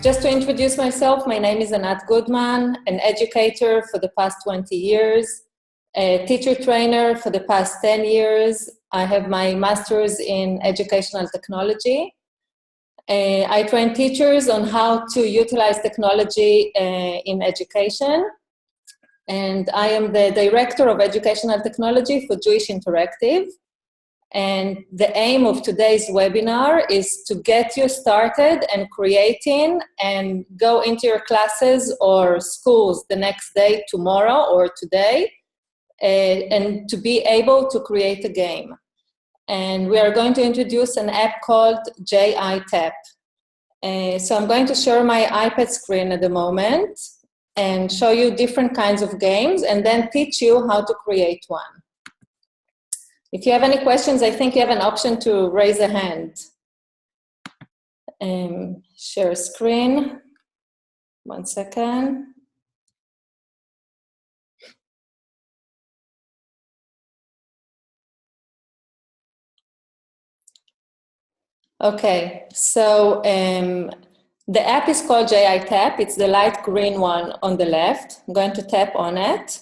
Just to introduce myself, my name is Anat Goodman, an educator for the past 20 years, a teacher trainer for the past 10 years. I have my master's in educational technology. I train teachers on how to utilize technology in education. And I am the director of educational technology for Jewish Interactive. And the aim of today's webinar is to get you started and creating and go into your classes or schools the next day, tomorrow or today, and to be able to create a game. And we are going to introduce an app called JITAP. So I'm going to share my iPad screen at the moment and show you different kinds of games and then teach you how to create one. If you have any questions, I think you have an option to raise a hand. Share screen. 1 second. Okay, so the app is called JITAP. It's the light green one on the left. I'm going to tap on it.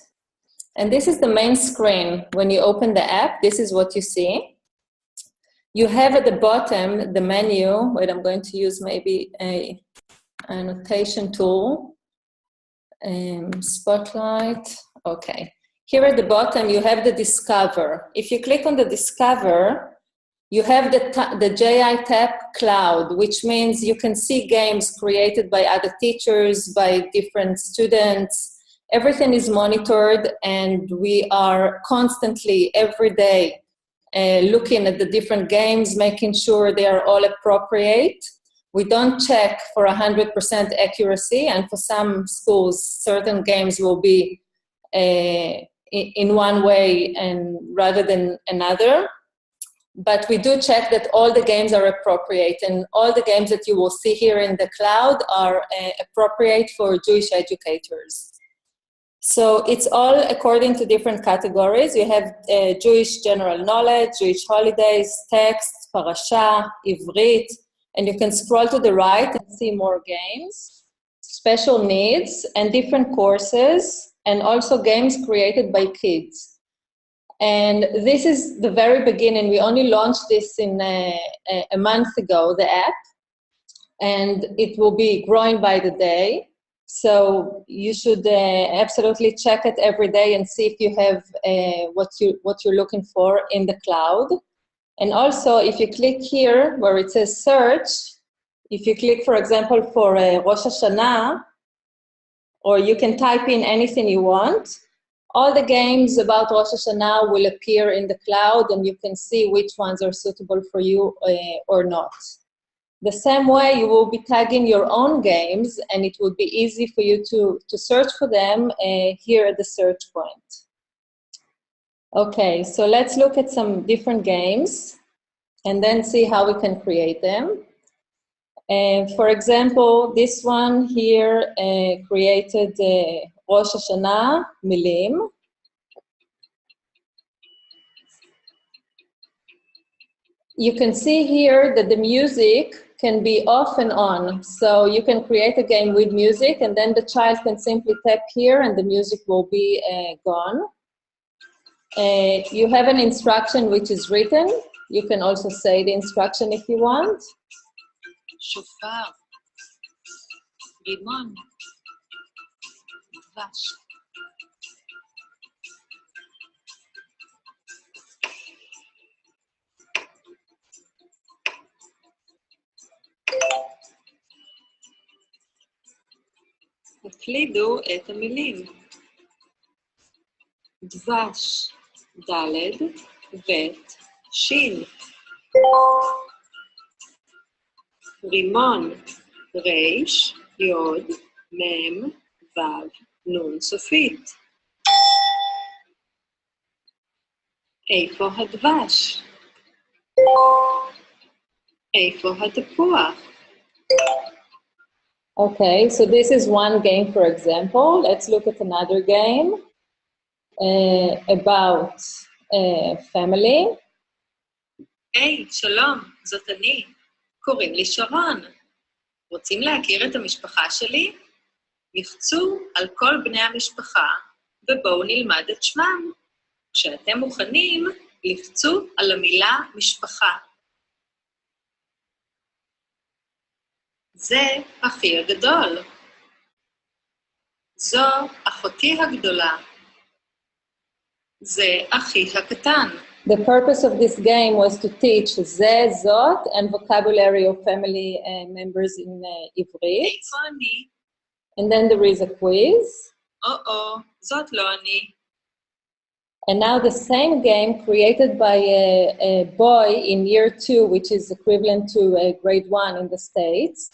And this is the main screen. When you open the app, this is what you see. You have at the bottom the menu. Wait, I'm going to use maybe an annotation tool. Spotlight. Okay. Here at the bottom, you have the Discover. If you click on the Discover, you have the JITAP cloud, which means you can see games created by other teachers, by different students. Everything is monitored, and we are constantly, every day, looking at the different games, making sure they are all appropriate. We don't check for 100% accuracy, and for some schools, certain games will be in one way and rather than another. But we do check that all the games are appropriate, and all the games that you will see here in the cloud are appropriate for Jewish educators. So it's all according to different categories. You have Jewish general knowledge, Jewish holidays, text, parasha, Ivrit, and you can scroll to the right and see more games, special needs, and different courses, and also games created by kids. And this is the very beginning. We only launched this in a month ago, the app, and it will be growing by the day. So you should absolutely check it every day and see if you have what you're looking for in the cloud. And also, if you click here where it says search, if you click, for example, for Rosh Hashanah, or you can type in anything you want, all the games about Rosh Hashanah will appear in the cloud, and you can see which ones are suitable for you or not. The same way, you will be tagging your own games, and it will be easy for you to search for them here at the search point. Okay, so let's look at some different games and then see how we can create them. For example, this one here created Rosh Hashanah Milim. You can see here that the music can be off and on. So you can create a game with music, and then the child can simply tap here and the music will be gone. You have an instruction which is written. You can also say the instruction if you want. Shofar, rimon, dvash. הקלידו את המילים. דבש, ד', ב', שין. רימון, ריש, יוד, מם, וו, נון סופית. איפה הדבש? איפה התפוח? Okay, so this is one game, for example. Let's look at another game about family. היי, שלום, זאת אני. קוראים לי שרון. רוצים להכיר את המשפחה שלי? לחצו על כל בני המשפחה ובואו נלמד את שמם. כשאתם מוכנים, לחצו על המילה משפחה. זה אחי הגדול. זו אחותי הגדולה. זה אחי הקטן. The purpose of this game was to teach זה, זאת, and vocabulary of family members in עברית. איפה אני? And then there is a quiz. זאת לא אני. And now the same game created by a boy in year 2, which is equivalent to grade 1 in the States.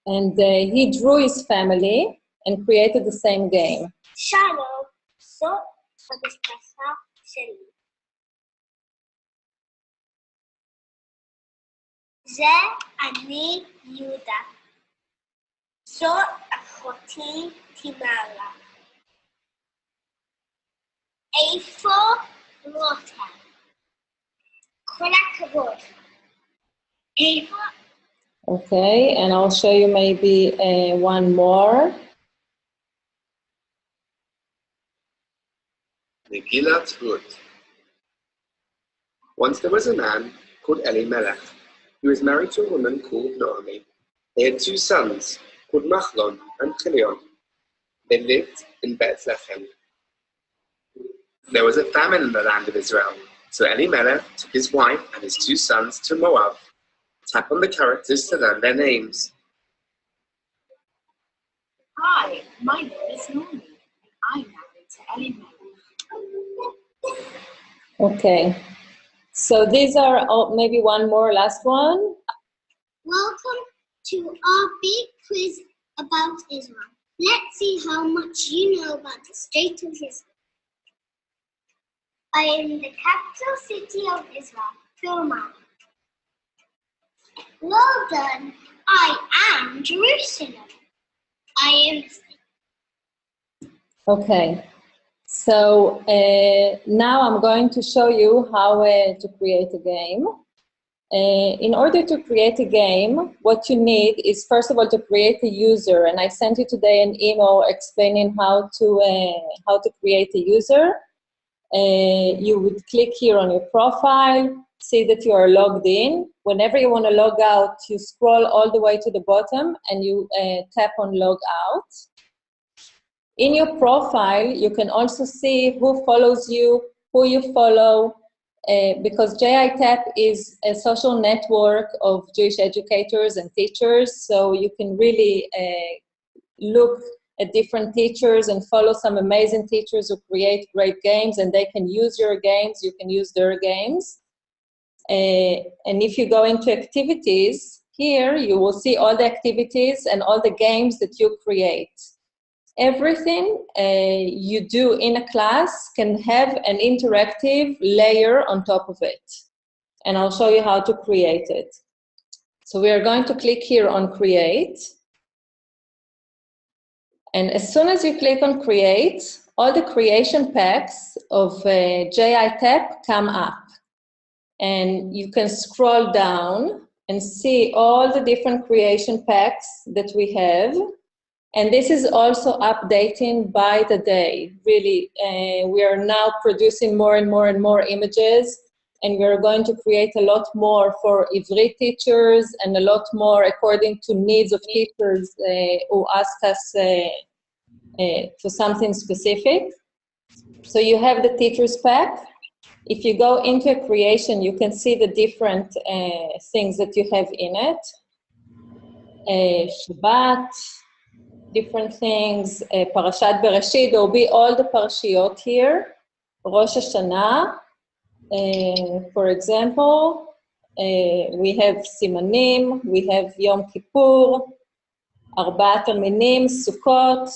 And he drew his family and created the same game. שלום, זאת המשפחה שלי. זה אני יהודה. זאת אחותי תימרה. איפה רותם? כל הכבוד. איפה? Okay, and I'll show you maybe one more. Megillat Ruth. Once there was a man called Elimelech. He was married to a woman called Naomi. They had 2 sons called Machlon and Chilion. They lived in Bethlehem. There was a famine in the land of Israel, so Elimelech took his wife and his 2 sons to Moab. Tap on the characters to learn their names. Hi, my name is Naomi, and I'm married to Elimelech. Okay, so these are maybe one more, last one. Welcome to our big quiz about Israel. Let's see how much you know about the state of Israel. I am the capital city of Israel, Pilman. Well done. I am Jerusalem. I am. Okay, so now I'm going to show you how to create a game. In order to create a game, what you need is, first of all, to create a user. And I sent you today an email explaining how to create a user. You would click here on your profile, see that you are logged in. Whenever you want to log out, you scroll all the way to the bottom and you tap on log out. In your profile, you can also see who follows you, who you follow, because JITAP is a social network of Jewish educators and teachers, so you can really look at different teachers and follow some amazing teachers who create great games, and they can use your games, you can use their games. And if you go into activities, here you will see all the activities and all the games that you create. Everything you do in a class can have an interactive layer on top of it. And I'll show you how to create it. So we are going to click here on create. And as soon as you click on create, all the creation packs of JITAP come up. And you can scroll down and see all the different creation packs that we have. And this is also updating by the day. Really, we are now producing more and more and more images, and we're going to create a lot more for Ivrit teachers and a lot more according to needs of teachers who ask us for something specific. So you have the teachers pack. If you go into a creation, you can see the different things that you have in it. Shabbat, different things, Parashat Bereshit, there will be all the parashiyot here. Rosh Hashanah, for example, we have Simanim, we have Yom Kippur, Arbaat Minim, Sukkot,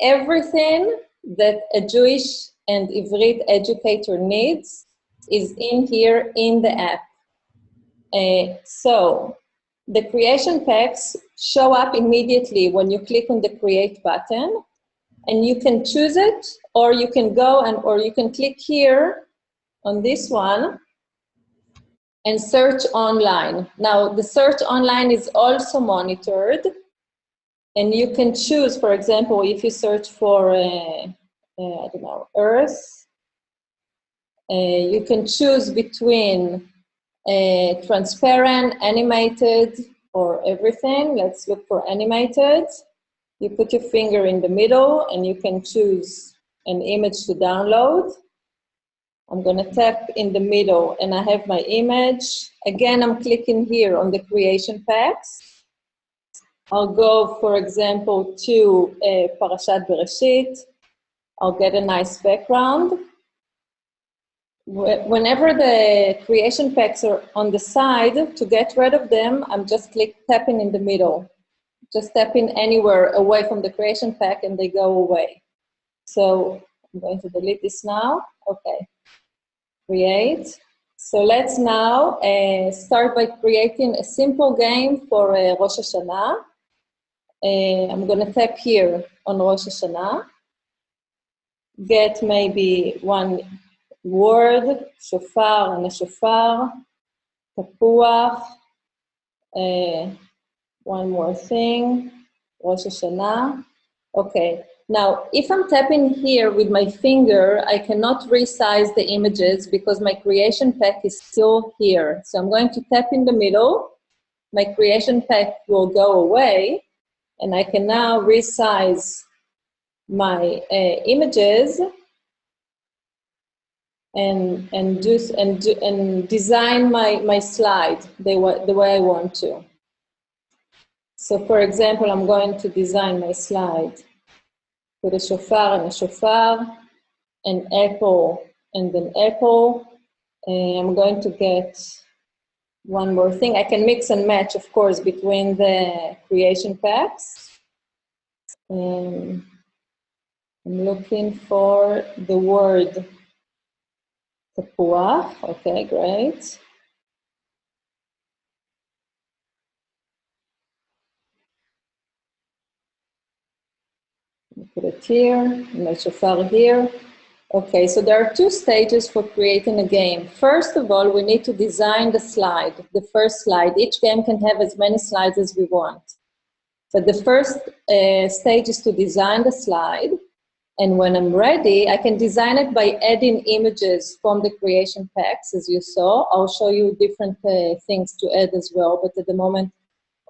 everything that a Jewish and Ivrit educator needs is in here in the app. So the creation packs show up immediately when you click on the create button, and you can choose it, or you can go or you can click here on this one, and search online. Now, the search online is also monitored, and you can choose, for example, if you search for, I don't know, Earth, you can choose between transparent, animated, or everything. Let's look for animated. You put your finger in the middle and you can choose an image to download. I'm gonna tap in the middle and I have my image. Again, I'm clicking here on the creation packs. I'll go, for example, to Parashat Bereshit. I'll get a nice background. Whenever the creation packs are on the side, to get rid of them, I'm just tapping in the middle. Just tapping anywhere away from the creation pack and they go away. So I'm going to delete this now. Okay, create. So let's now start by creating a simple game for Rosh Hashanah. I'm gonna tap here on Rosh Hashanah. Get maybe one word, shofar and a shofar, tapuach, one more thing, Rosh Hashanah. Okay, now if I'm tapping here with my finger, I cannot resize the images because my creation pack is still here. So I'm going to tap in the middle, my creation pack will go away, and I can now resize my images and design my slide the way I want to. So for example, I'm going to design my slide with a shofar and a shofar, an apple and an apple. I'm going to get one more thing. I can mix and match, of course, between the creation packs. I'm looking for the word tapuach. Okay, great. Put it here, my shofar here. Okay, so there are two stages for creating a game. First of all, we need to design the slide, the first slide. Each game can have as many slides as we want. But the first stage is to design the slide. And when I'm ready, I can design it by adding images from the creation packs, as you saw. I'll show you different things to add as well, but at the moment,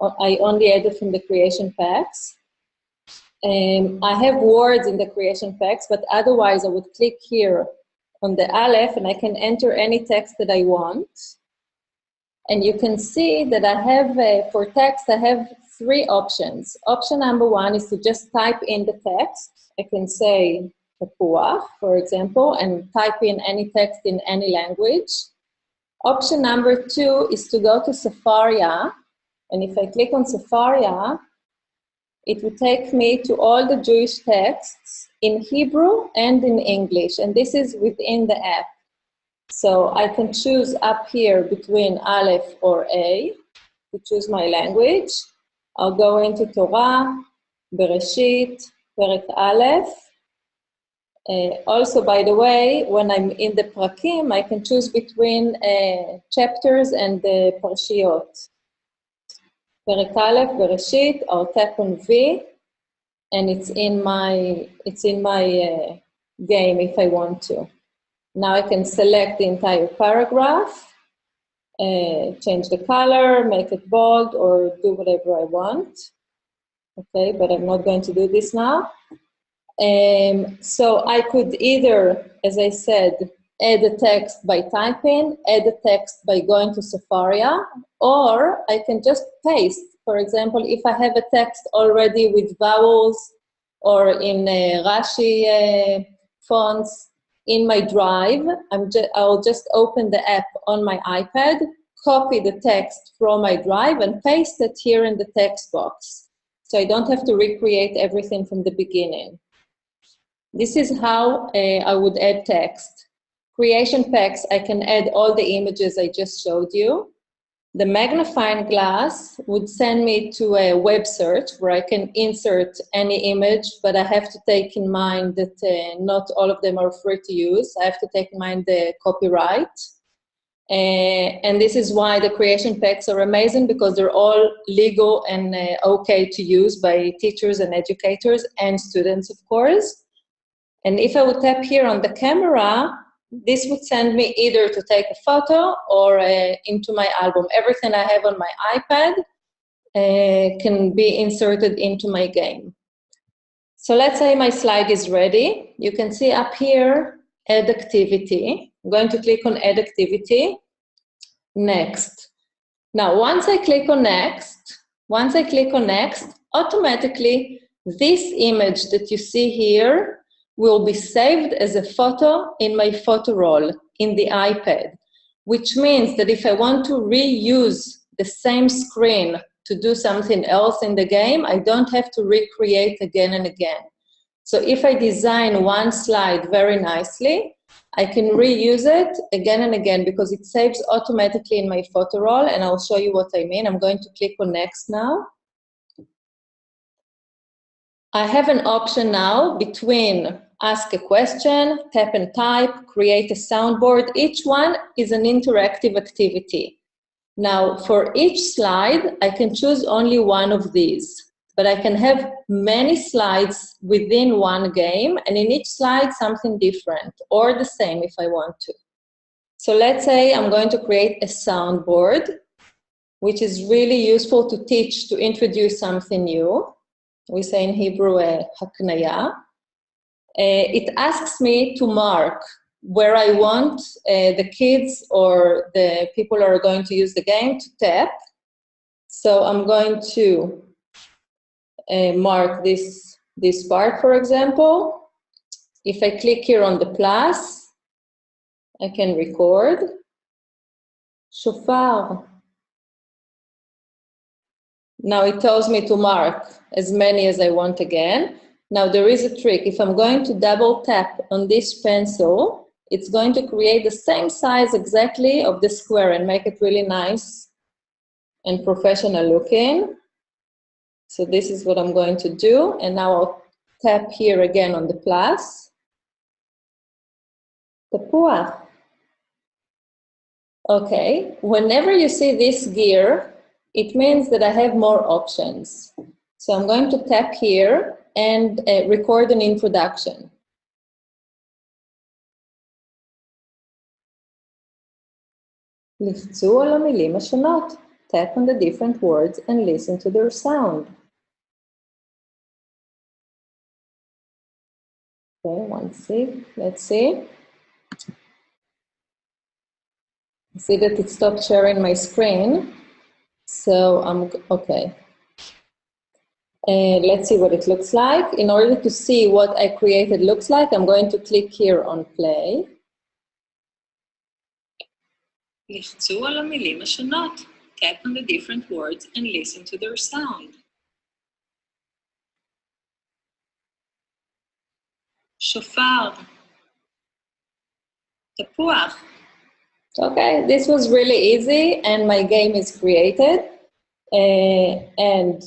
I only added from the creation packs. I have words in the creation packs, but otherwise I would click here on the Aleph and I can enter any text that I want. And you can see that I have, for text, I have three options. Option number one is to just type in the text. I can say tapuach, for example, and type in any text in any language. Option number two is to go to Safaria. And if I click on Safaria, it will take me to all the Jewish texts in Hebrew and in English, and this is within the app. So I can choose up here between Aleph or A to choose my language. I'll go into Torah, Bereshit, Perek Aleph. Also, by the way, when I'm in the Prakim, I can choose between chapters and the Parshiot. Perek Aleph, Bereshit, I'll tap on V, and it's in my game if I want to. Now I can select the entire paragraph, change the color, make it bold, or do whatever I want. Okay, but I'm not going to do this now. So I could either, as I said, add the text by typing, add the text by going to Safaria, or I can just paste. For example, if I have a text already with vowels or in Rashi fonts in my drive, I'll just open the app on my iPad, copy the text from my drive and paste it here in the text box. So I don't have to recreate everything from the beginning. This is how I would add text. Creation packs, I can add all the images I just showed you. The magnifying glass would send me to a web search where I can insert any image, but I have to take in mind that not all of them are free to use. I have to take in mind the copyright. And this is why the creation packs are amazing, because they're all legal and okay to use by teachers and educators and students, of course. And if I would tap here on the camera, this would send me either to take a photo or into my album. Everything I have on my iPad can be inserted into my game. So let's say my slide is ready. You can see up here, add activity. I'm going to click on add activity. Next. Now, once I click on next, automatically this image that you see here will be saved as a photo in my photo roll in the iPad, which means that if I want to reuse the same screen to do something else in the game, I don't have to recreate again and again. So if I design one slide very nicely, I can reuse it again and again because it saves automatically in my photo roll, and I'll show you what I mean. I'm going to click on next now. I have an option now between ask a question, tap and type, create a soundboard. Each one is an interactive activity. Now, for each slide, I can choose only one of these, but I can have many slides within one game, and in each slide, something different, or the same if I want to. So let's say I'm going to create a soundboard, which is really useful to teach, to introduce something new. We say in Hebrew, haknaya. It asks me to mark where I want the kids or the people who are going to use the game to tap. So I'm going to mark this part, for example. If I click here on the plus, I can record. Shofar. Now it tells me to mark as many as I want again. Now there is a trick. If I'm going to double tap on this pencil, it's going to create the same size exactly of the square and make it really nice and professional looking. So this is what I'm going to do. And now I'll tap here again on the plus. Tapuach. Okay, whenever you see this gear, it means that I have more options. So I'm going to tap here and record an introduction. לחצו על המילים השונות. Tap on the different words and listen to their sound. Okay, let's see. See that it stopped sharing my screen. So okay. Let's see what it looks like. In order to see what I created looks like, I'm going to click here on play. לחצו על המילים השונות. Tap on the different words and listen to their sound. שופר. תפוח. Okay, this was really easy and my game is created. And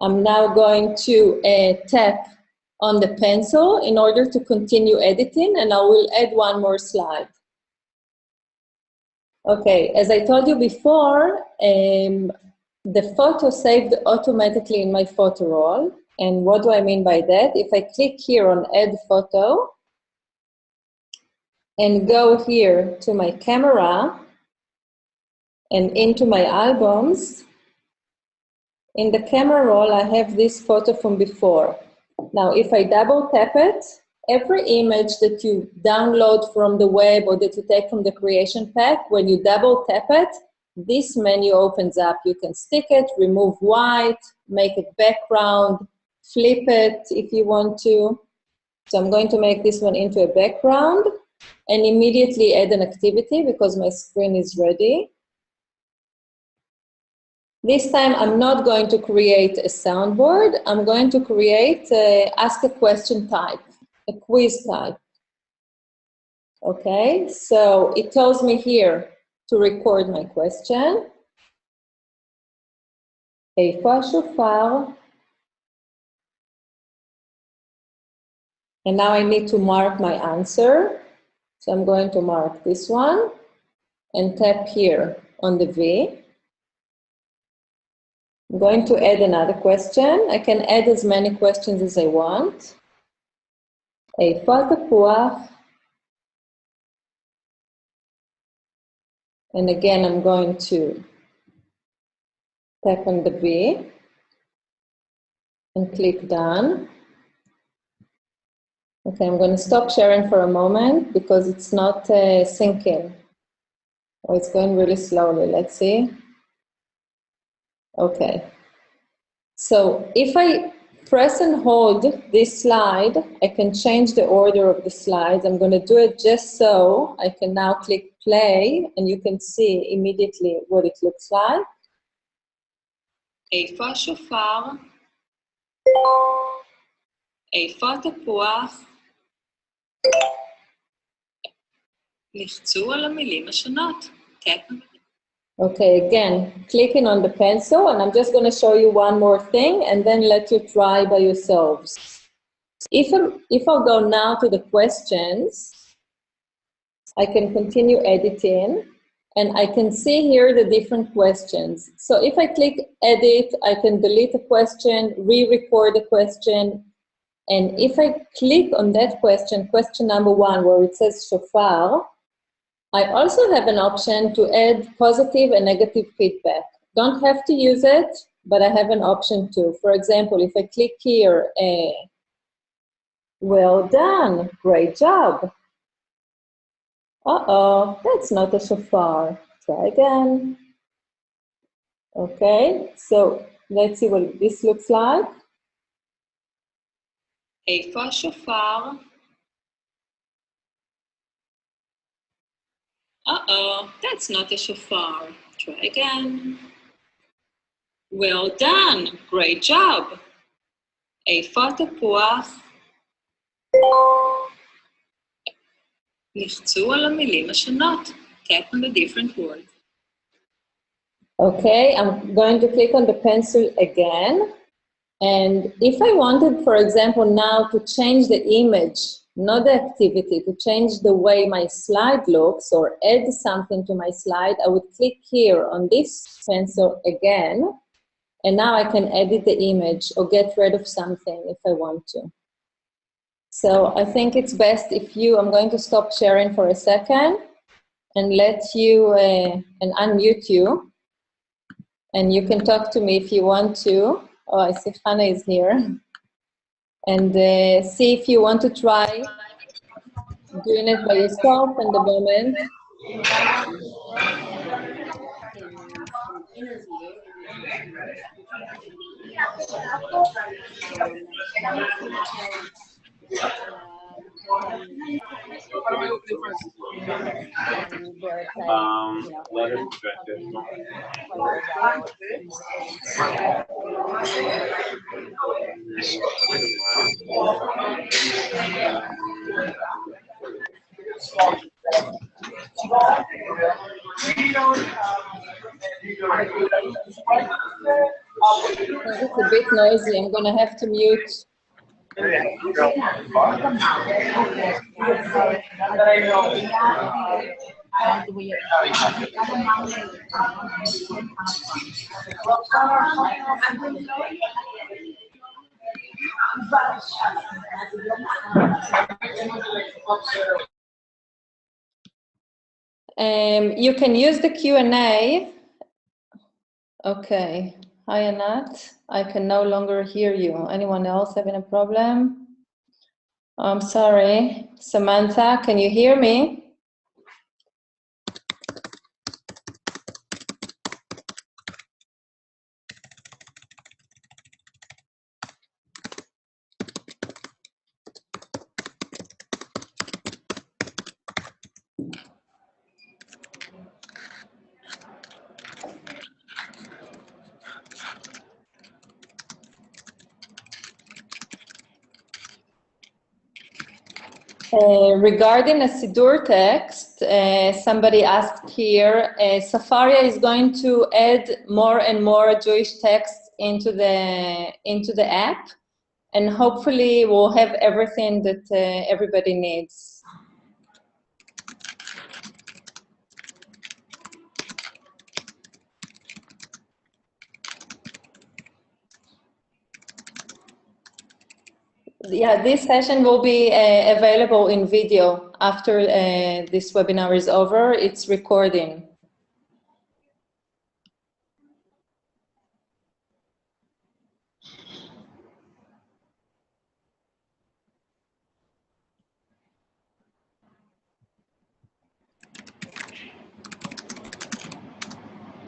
I'm now going to tap on the pencil in order to continue editing, and I will add one more slide. Okay, as I told you before, the photo saved automatically in my photo roll. And what do I mean by that? If I click here on add photo and go here to my camera and into my albums, in the camera roll, I have this photo from before. Now, if I double tap it, every image that you download from the web or that you take from the creation pack, when you double tap it, this menu opens up. You can stick it, remove white, make it background, flip it if you want to. So I'm going to make this one into a background and immediately add an activity because my screen is ready. This time I'm not going to create a soundboard. I'm going to create ask a question type, a quiz type. Okay, so it tells me here to record my question. איפה השופר? And now I need to mark my answer. So I'm going to mark this one. and tap here on the V. I'm going to add another question. I can add as many questions as I want. איפה התפוח? And again, I'm going to tap on the V and click done. Okay, I'm going to stop sharing for a moment because it's not syncing. Oh, it's going really slowly. Let's see. Okay. So if I press and hold this slide, I can change the order of the slides. I'm going to do it just so I can now click play and you can see immediately what it looks like. איפה השופר? איפה התפוח? לחצו על המילים השונות. Tap. Okay, again, clicking on the pencil, and I'm just going to show you one more thing and then let you try by yourselves. If I'll go now to the questions, I can continue editing, and I can see here the different questions. So if I click edit, I can delete a question, re-record a question, and if I click on that question, question number 1, where it says shofar, I also have an option to add positive and negative feedback. Don't have to use it, but I have an option too. For example, if I click here, well done, great job. Uh-oh, that's not a shofar. Try again. Okay, so let's see what this looks like. איפה השופר? Uh-oh, that's not a shofar. Try again. Well done, great job. איפה התפוח? לחצו על המילים השונות. Tap on the different words. Okay, I'm going to click on the pencil again. And if I wanted, for example, now to change the image, not the activity, to change the way my slide looks or add something to my slide, I would click here on this pencil again. And now I can edit the image or get rid of something if I want to. So I think it's best if I'm going to stop sharing for a second and let you, and unmute you. And you can talk to me if you want to. Oh, I see Hannah is here. And see if you want to try doing it by yourself in the moment. It's a bit noisy. I'm going to have to mute. You can use the Q&A. Okay. Hi, Anat. I can no longer hear you. Anyone else having a problem? I'm sorry. Samantha, can you hear me? Regarding a Siddur text, somebody asked here, Safaria is going to add more and more Jewish texts into the app, and hopefully we'll have everything that everybody needs. Yeah, this session will be available in video after this webinar is over. It's recording.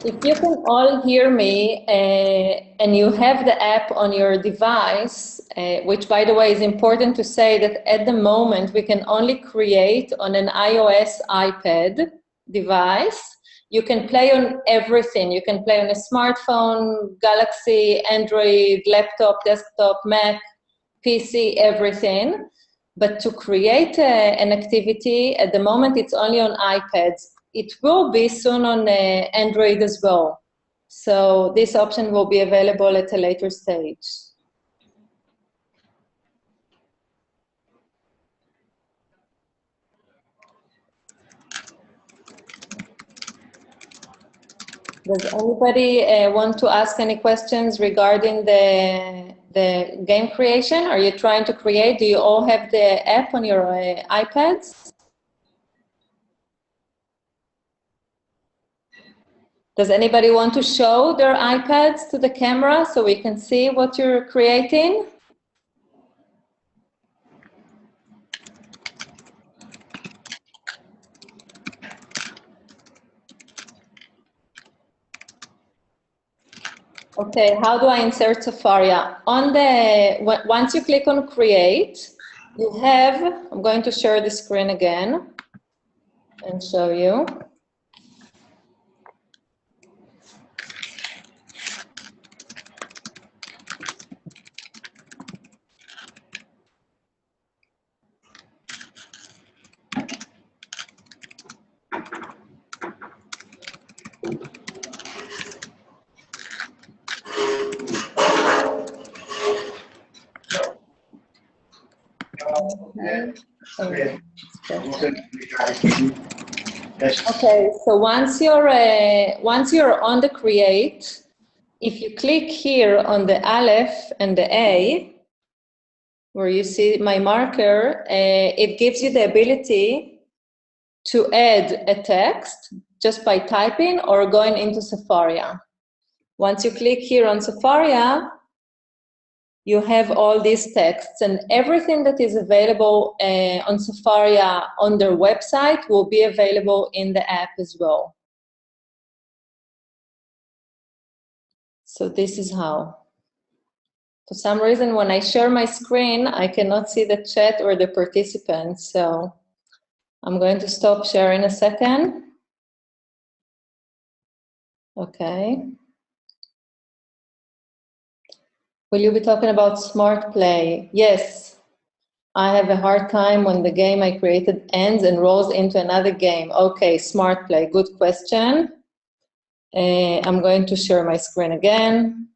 If you can all hear me and you have the app on your device, which by the way is important to say that at the moment we can only create on an iOS iPad device. You can play on everything. You can play on a smartphone, Galaxy, Android, laptop, desktop, Mac, PC, everything. But to create an activity, at the moment it's only on iPads. It will be soon on Android as well. So this option will be available at a later stage. Does anybody want to ask any questions regarding the game creation? Are you trying to create? Do you all have the app on your iPads? Does anybody want to show their iPads to the camera so we can see what you're creating? Okay, how do I insert Safaria? Once you click on create, you have, I'm going to share the screen again and show you. Okay. Okay, so once you're on the create, if you click here on the Aleph and the A, where you see my marker, it gives you the ability to add a text just by typing or going into Safaria. Once you click here on Safaria, you have all these texts, and everything that is available on Safaria on their website will be available in the app as well. So this is how. For some reason, when I share my screen, I cannot see the chat or the participants, so I'm going to stop sharing a second. Okay. Will you be talking about smart play? Yes. I have a hard time when the game I created ends and rolls into another game. Okay, smart play, good question. I'm going to share my screen again.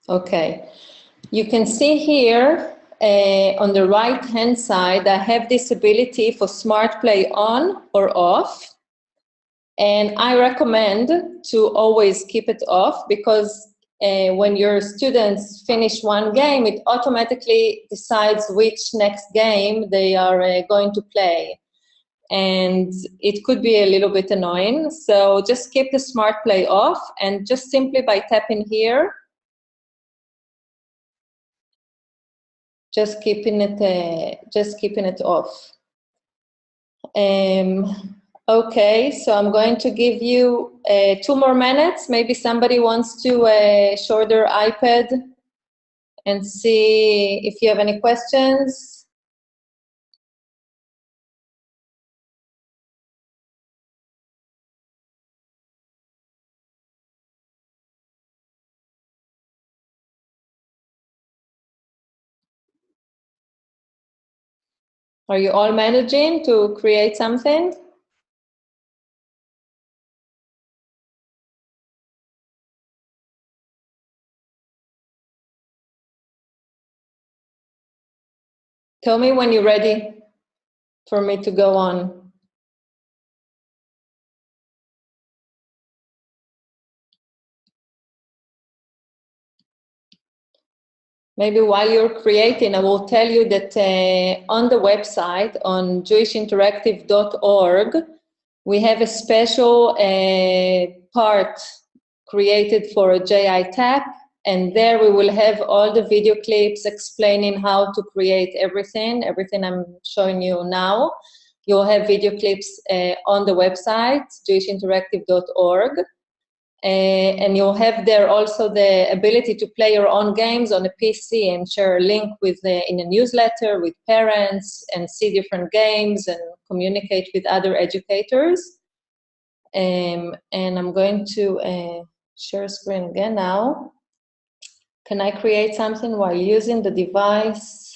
Okay, you can see here on the right-hand side, I have this ability for smart play on or off. And I recommend to always keep it off because when your students finish one game, it automatically decides which next game they are going to play. And it could be a little bit annoying. So just keep the smart play off, and just simply by tapping here, just keeping it off. Okay, so I'm going to give you 2 more minutes. Maybe somebody wants to show their iPad and see if you have any questions. Are you all managing to create something? Tell me when you're ready for me to go on. Maybe while you're creating, I will tell you that on the website, on jewishinteractive.org, we have a special part created for a JI Tap, and there we will have all the video clips explaining how to create everything I'm showing you now. You'll have video clips on the website, jewishinteractive.org. And you'll have there also the ability to play your own games on a PC and share a link with in a newsletter with parents and see different games and communicate with other educators. And I'm going to share screen again now. Can I create something while using the device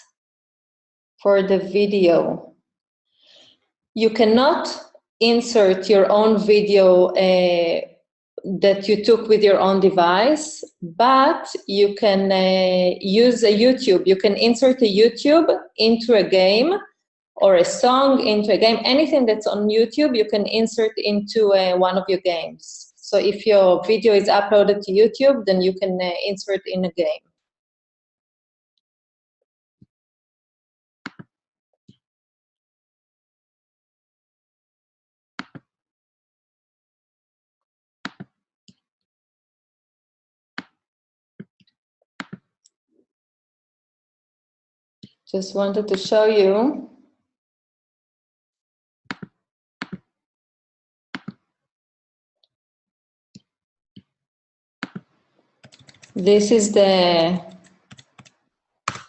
for the video? You cannot insert your own video that you took with your own device, but you can use a YouTube. You can insert a YouTube into a game or a song into a game. Anything that's on YouTube, you can insert into one of your games. So if your video is uploaded to YouTube, then you can insert in a game. Just wanted to show you. This is the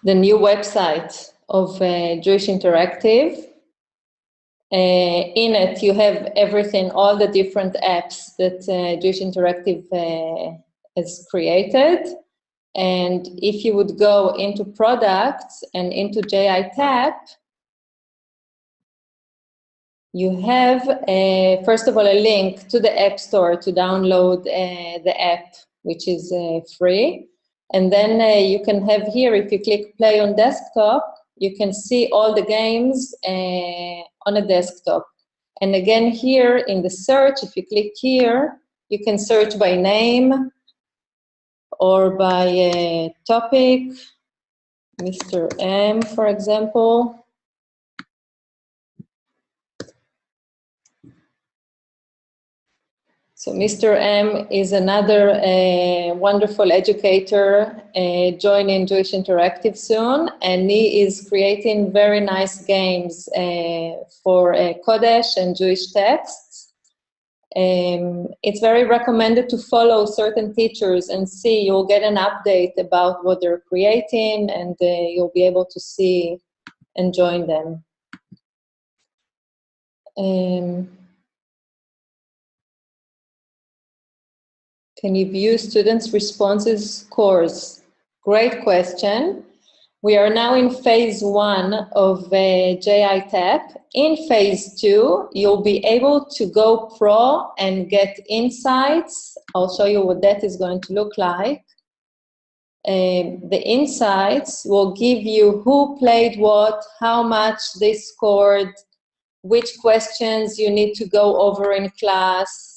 new website of Jewish Interactive. In it, you have everything, all the different apps that Jewish Interactive has created. And if you would go into products and into JI Tap, you have, first of all, a link to the App Store to download the app, which is free. And then you can have here, if you click play on desktop, you can see all the games on a desktop. And again, here in the search, if you click here, you can search by name or by topic, Mr. M, for example. So Mr. M is another wonderful educator joining Jewish Interactive soon, and he is creating very nice games for Kodesh and Jewish texts. It's very recommended to follow certain teachers and see, you'll get an update about what they're creating, and you'll be able to see and join them. Can you view students' responses scores? Great question. We are now in phase 1 of JI Tap. In phase 2, you'll be able to go pro and get insights. I'll show you what that is going to look like. The insights will give you who played what, how much they scored, which questions you need to go over in class.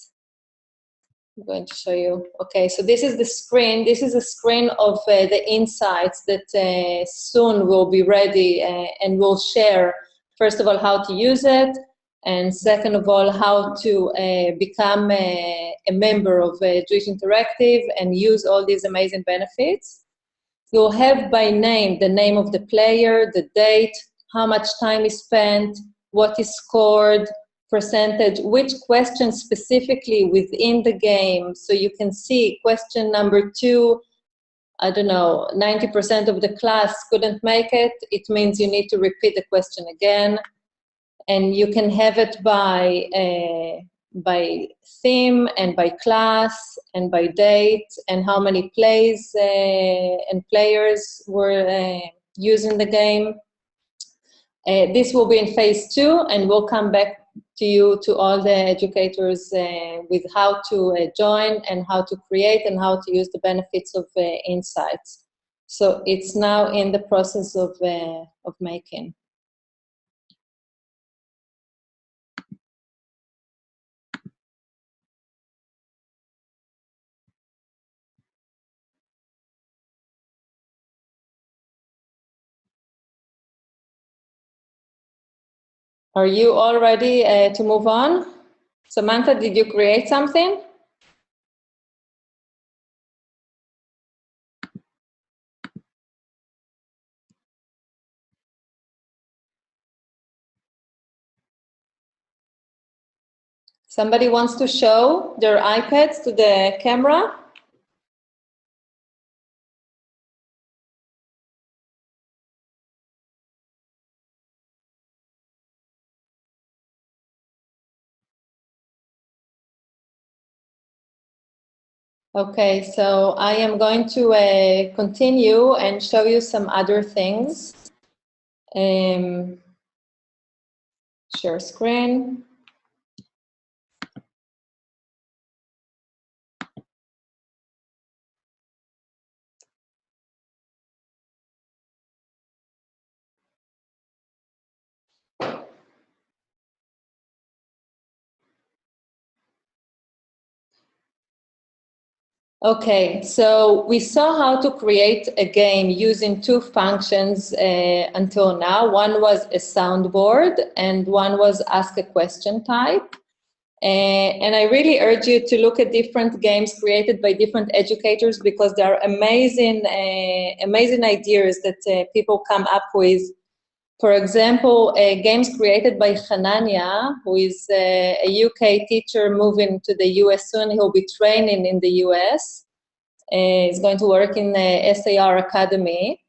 I'm going to show you. Okay, so this is the screen. This is a screen of the insights that soon will be ready and we'll share, first of all, how to use it, and second of all, how to become a member of Jewish Interactive and use all these amazing benefits. You'll have by name the name of the player, the date, how much time is spent, what is scored, percentage, which question specifically within the game. So you can see question number 2, I don't know, 90% of the class couldn't make it. It means you need to repeat the question again. And you can have it by theme and by class and by date and how many plays and players were using the game. This will be in phase 2, and we'll come back to you, to all the educators, with how to join and how to create and how to use the benefits of insights. So it's now in the process of making. Are you all ready to move on? Samantha, did you create something? Somebody wants to show their iPads to the camera? Okay, so I am going to continue and show you some other things. Share screen. Okay, so we saw how to create a game using two functions until now. One was a soundboard and one was ask a question type. And I really urge you to look at different games created by different educators because there are amazing, amazing ideas that people come up with. For example, games created by Hanania, who is a UK teacher moving to the US soon. He'll be training in the US. He's going to work in the SAR Academy.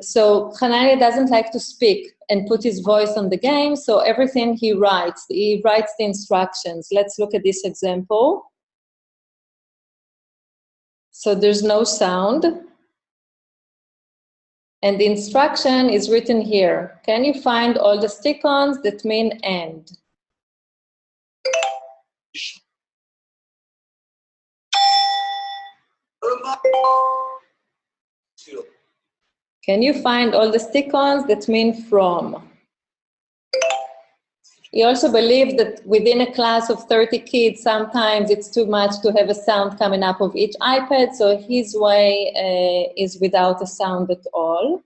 So Hanania doesn't like to speak and put his voice on the game, so everything he writes the instructions. Let's look at this example. So there's no sound. And the instruction is written here. Can you find all the stick-ons that mean end? Can you find all the stick-ons that mean from? He also believed that within a class of 30 kids, sometimes it's too much to have a sound coming up of each iPad, so his way is without a sound at all.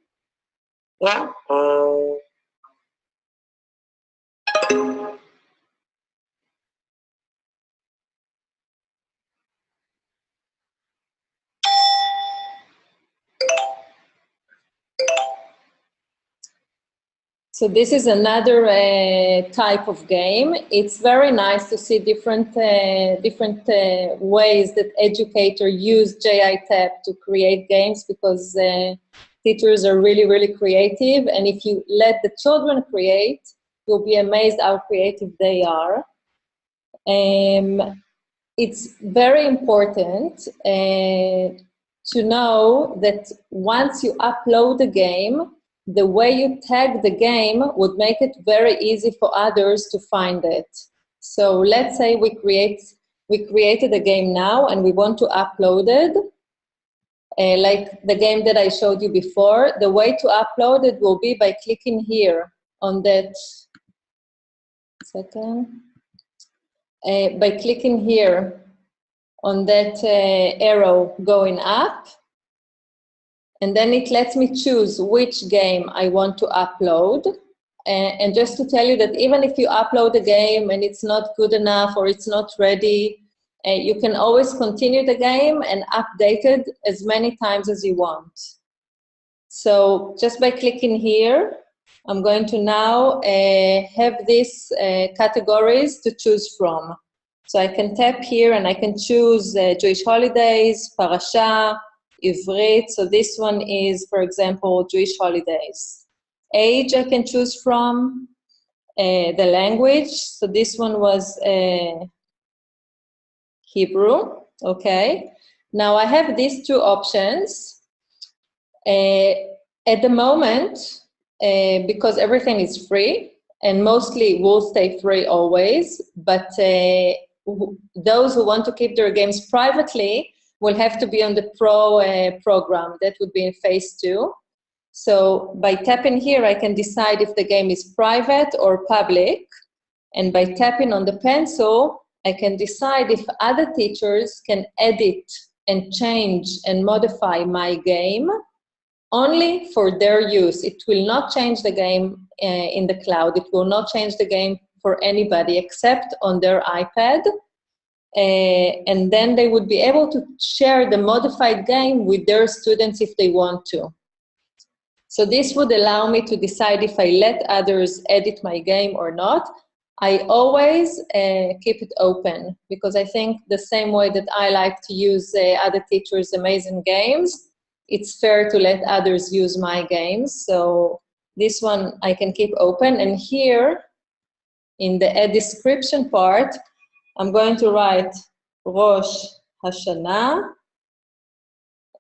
So this is another type of game. It's very nice to see different ways that educators use JITAP to create games because teachers are really, really creative. And if you let the children create, you'll be amazed how creative they are. It's very important to know that once you upload a game, the way you tag the game would make it very easy for others to find it. So let's say we created a game now and we want to upload it, like the game that I showed you before. The way to upload it will be by clicking here on that, by clicking here on that arrow going up. And then it lets me choose which game I want to upload. And just to tell you that even if you upload a game and it's not good enough or it's not ready, you can always continue the game and update it as many times as you want. So just by clicking here, I'm going to now have these categories to choose from. So I can tap here and I can choose Jewish holidays, parasha, Ivrit, so this one is, for example, Jewish holidays. Age I can choose from, the language, so this one was Hebrew, okay. Now I have these two options. At the moment, because everything is free, and mostly will stay free always, but those who want to keep their games privately, will have to be on the Pro program. That would be in phase 2. So by tapping here, I can decide if the game is private or public. And by tapping on the pencil, I can decide if other teachers can edit and change and modify my game only for their use. It will not change the game in the cloud. It will not change the game for anybody except on their iPad. And then they would be able to share the modified game with their students if they want to. So this would allow me to decide if I let others edit my game or not. I always keep it open, because I think the same way that I like to use other teachers' amazing games, it's fair to let others use my games. So this one I can keep open. And here in the add description part, I'm going to write Rosh Hashanah.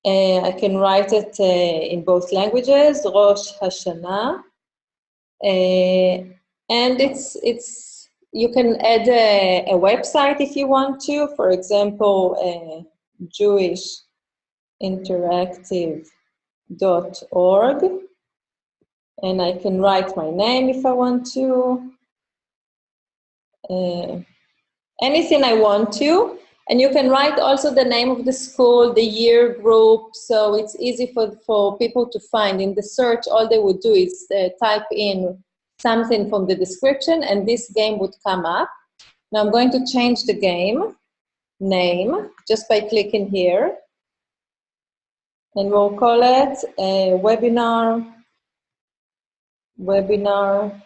I can write it in both languages, Rosh Hashanah. And you can add a website if you want to, for example, jewishinteractive.org. And I can write my name if I want to. Anything I want to. And you can write also the name of the school, the year group, so it's easy for people to find. In the search, all they would do is type in something from the description, and this game would come up. Now I'm going to change the game name just by clicking here. And we'll call it Webinar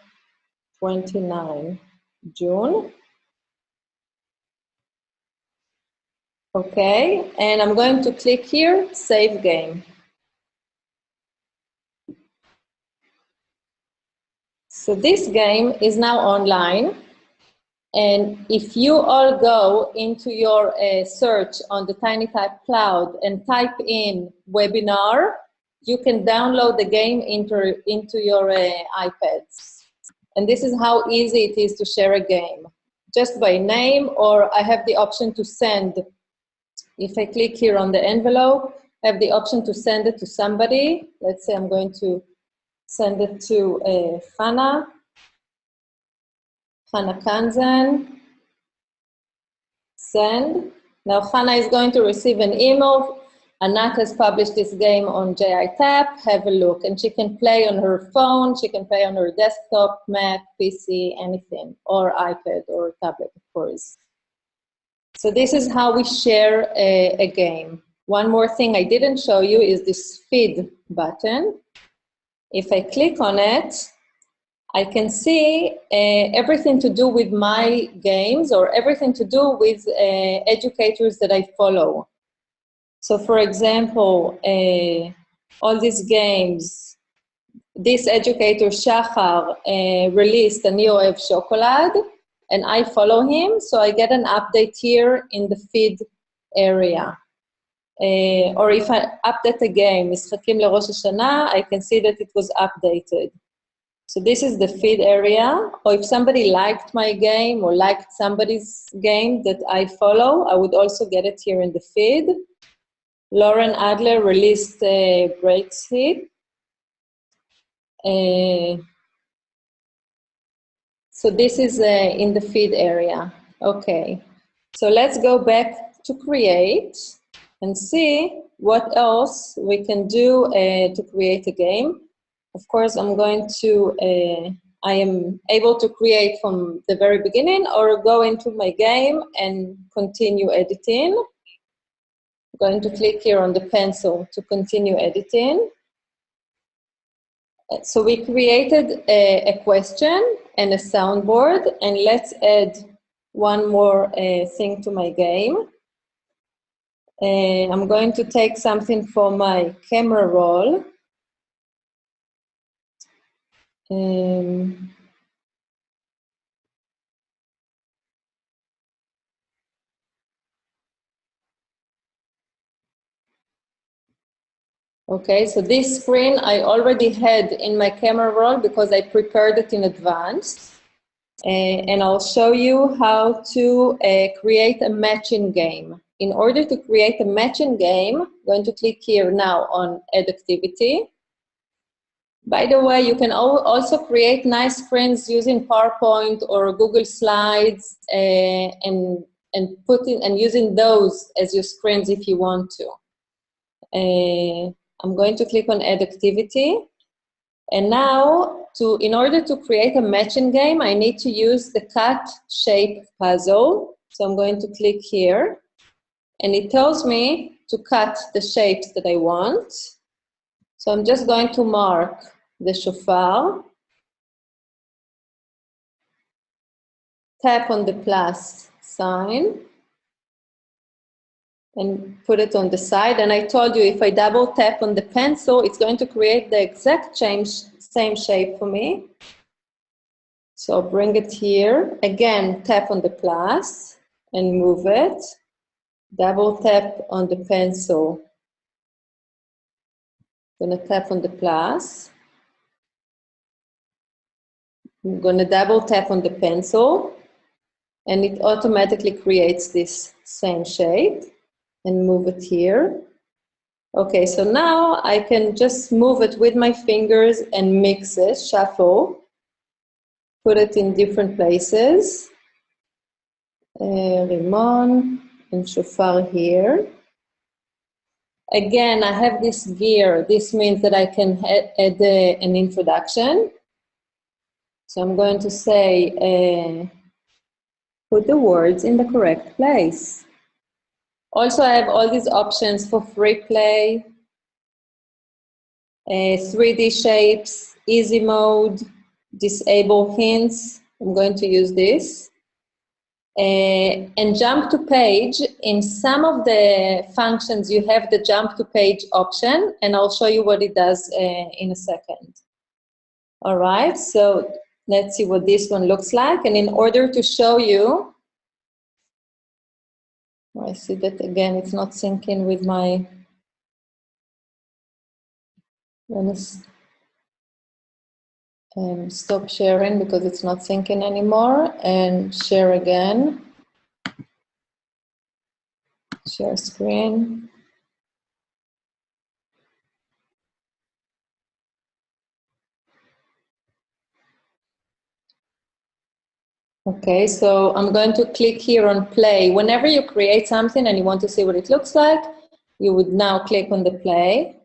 29 June. Okay, and I'm going to click here, Save Game. So this game is now online, and if you all go into your search on the TinyType Cloud and type in webinar, you can download the game into your iPads. And this is how easy it is to share a game, just by name, or I have the option to send. If I click here on the envelope, I have the option to send it to somebody. Let's say I'm going to send it to Hannah Kanzen. Send. Now Hannah is going to receive an email. Anat has published this game on JITAP. Have a look. And she can play on her phone. She can play on her desktop, Mac, PC, anything, or iPad or tablet, of course. So this is how we share a game. One more thing I didn't show you is this feed button. If I click on it, I can see everything to do with my games or everything to do with educators that I follow. So for example, all these games, this educator Shachar released a new Oev Chocolate, and I follow him, so I get an update here in the feed area. Or if I update a game, Mischakim LeRosh Hashanah, I can see that it was updated. So this is the feed area. Or if somebody liked my game or liked somebody's game that I follow, I would also get it here in the feed. Lauren Adler released Breaks Hit. So this is in the feed area. Okay, so let's go back to create and see what else we can do to create a game. Of course, I'm going to, I am able to create from the very beginning or go into my game and continue editing. I'm going to click here on the pencil to continue editing. So we created a question and a soundboard, and let's add one more thing to my game. I'm going to take something for my camera roll. Okay, so this screen I already had in my camera roll because I prepared it in advance. And I'll show you how to create a matching game. in order to create a matching game, I'm going to click here now on Add Activity. By the way, you can also create nice screens using PowerPoint or Google Slides and using those as your screens if you want to. I'm going to click on Add Activity. And now, in order to create a matching game, I need to use the cut shape puzzle. So I'm going to click here. And it tells me to cut the shapes that I want. So I'm just going to mark the shofar, tap on the plus sign, and put it on the side. And I told you if I double tap on the pencil, it's going to create the exact same shape for me. So bring it here. Again, tap on the plus and move it. Double tap on the pencil. I'm going to tap on the plus. I'm going to double tap on the pencil. And it automatically creates this same shape. And move it here. Okay, so now I can just move it with my fingers and mix it, shuffle. Put it in different places. Rimon and shofar here. Again, I have this gear. This means that I can add an introduction. So I'm going to say, put the words in the correct place. Also, I have all these options for free play, 3D shapes, easy mode, disable hints. I'm going to use this. And jump to page. In some of the functions, you have the jump to page option, and I'll show you what it does in a second. All right, so let's see what this one looks like. And in order to show you, I see that again, it's not syncing with my, stop sharing because it's not syncing anymore, and share again. Share screen. Okay, so I'm going to click here on play. Whenever you create something and you want to see what it looks like, you would now click on the play.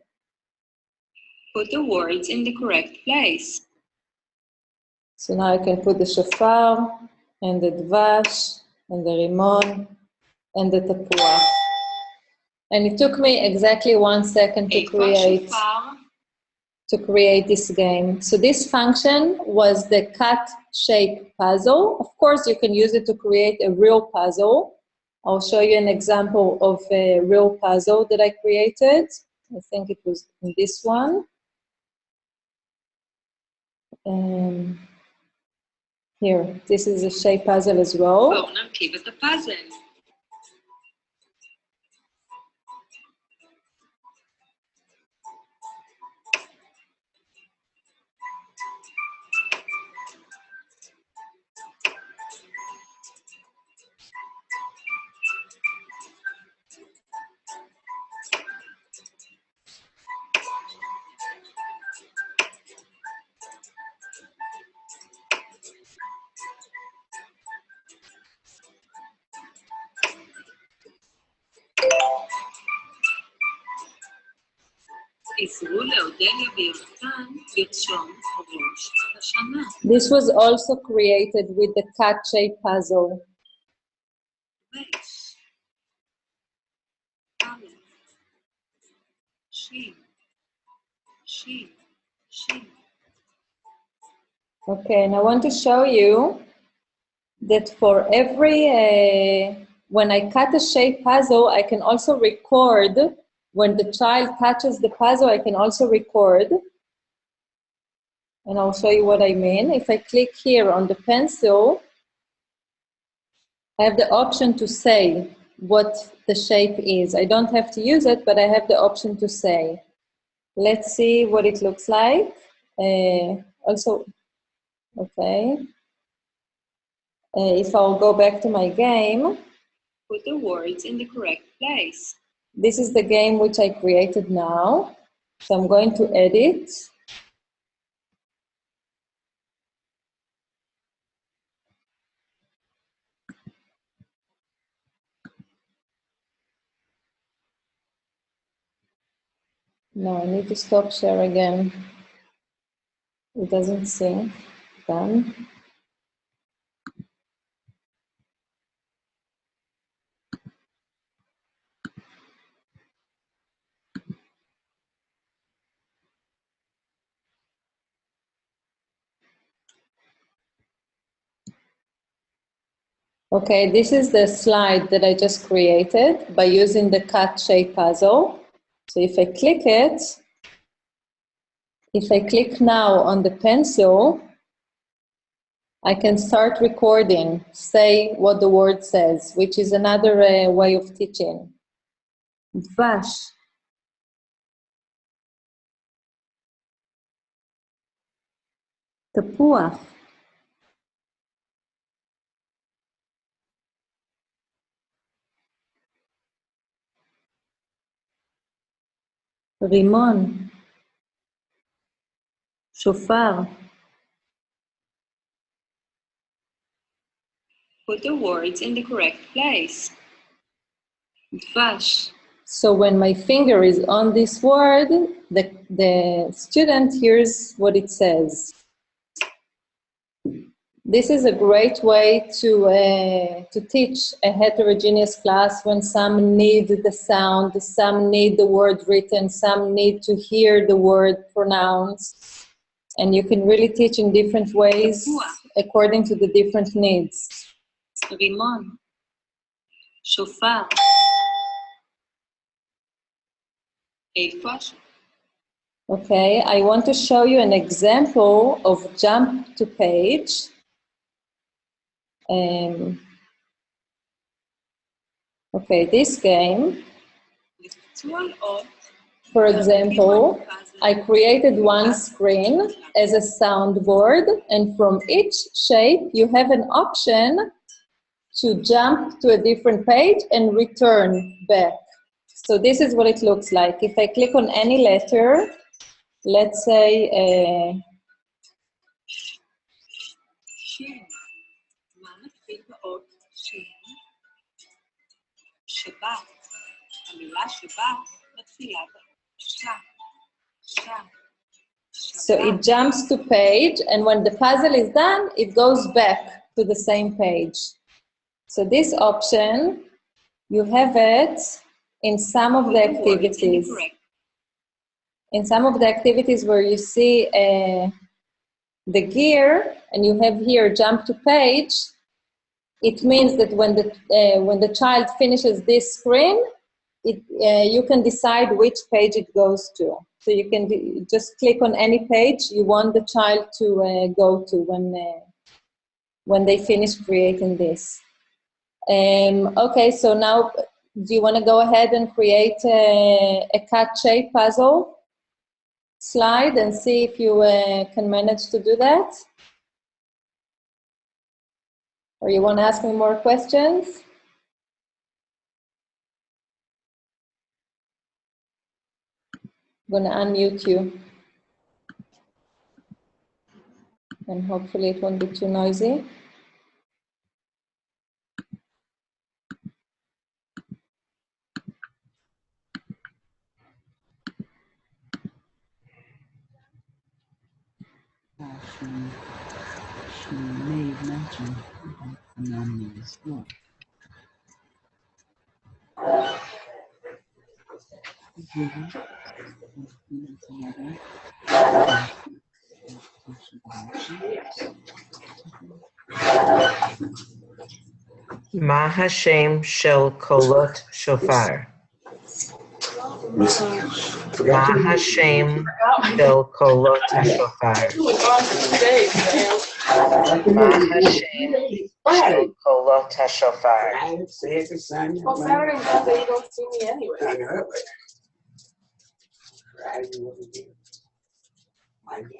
Put the words in the correct place. So now I can put the shofar and the dvash and the rimon and the tapua. And it took me exactly 1 second to create this game. So this function was the cut shape puzzle. Of course, you can use it to create a real puzzle. I'll show you an example of a real puzzle that I created. I think it was in this one. Here, this is a shape puzzle as well. בואו נרכיב את הפאזל. עזרו לאודליה ויונתן לרשום ראש השנה. This was also created with the cut shape puzzle. רש, א', שין, שין, שין. Okay, and I want to show you that for every, when I cut a shape puzzle, I can also record. When the child touches the puzzle, I can also record. And I'll show you what I mean. If I click here on the pencil, I have the option to say what the shape is. I don't have to use it, but I have the option to say. Let's see what it looks like. Also, okay. If I'll go back to my game. Put the words in the correct place. This is the game which I created now. So I'm going to edit. No, I need to stop share again. It doesn't sync. Done. Okay, this is the slide that I just created by using the cat shape puzzle. So if I click it, if I click now on the pencil, I can start recording, say what the word says, which is another way of teaching. Dvash. Tapuach. Rimon. Shofar. Put the words in the correct place. Dvash. So when my finger is on this word, the student hears what it says. This is a great way to teach a heterogeneous class when some need the sound, some need the word written, some need to hear the word pronounced. And you can really teach in different ways according to the different needs. Rimon. Shofar. Okay, I want to show you an example of jump to page. Okay, this game, for example, I created one screen as a soundboard, and from each shape you have an option to jump to a different page and return back. So this is what it looks like. If I click on any letter, let's say so it jumps to page, and when the puzzle is done, it goes back to the same page. So this option, you have it in some of the activities. In some of the activities where you see the gear, and you have here jump to page, it means that when the child finishes this screen, you can decide which page it goes to. So you can just click on any page you want the child to go to when they finish creating this. Okay, so now do you want to go ahead and create a cat shape puzzle slide and see if you can manage to do that? Or you want to ask me more questions? I'm going to unmute you. And hopefully it won't be too noisy. She made mention of anonymous book. Ma Hashem shel kolot shofar. Ma Hashem shel kolot shofar. Ma Hashem shel kolot shofar. I didn't say it to Sunday. Well, Saturday and Sunday you don't see me anyway. I know, but Friday wasn't here. My God.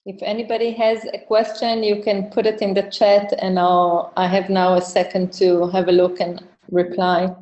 If anybody has a question, you can put it in the chat, and I have now a second to have a look and reply.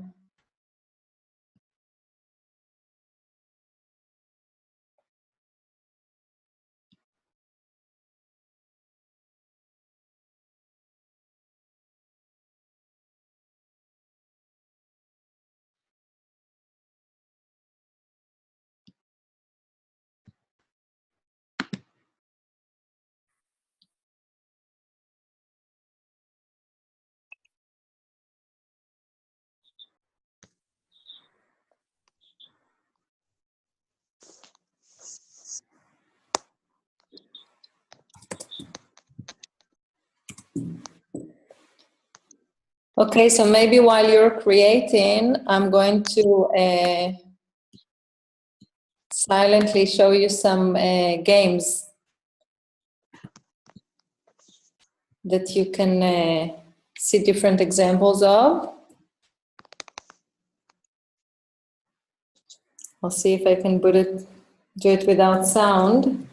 Okay, so maybe while you're creating, I'm going to silently show you some games that you can see different examples of. I'll see if I can do it without sound.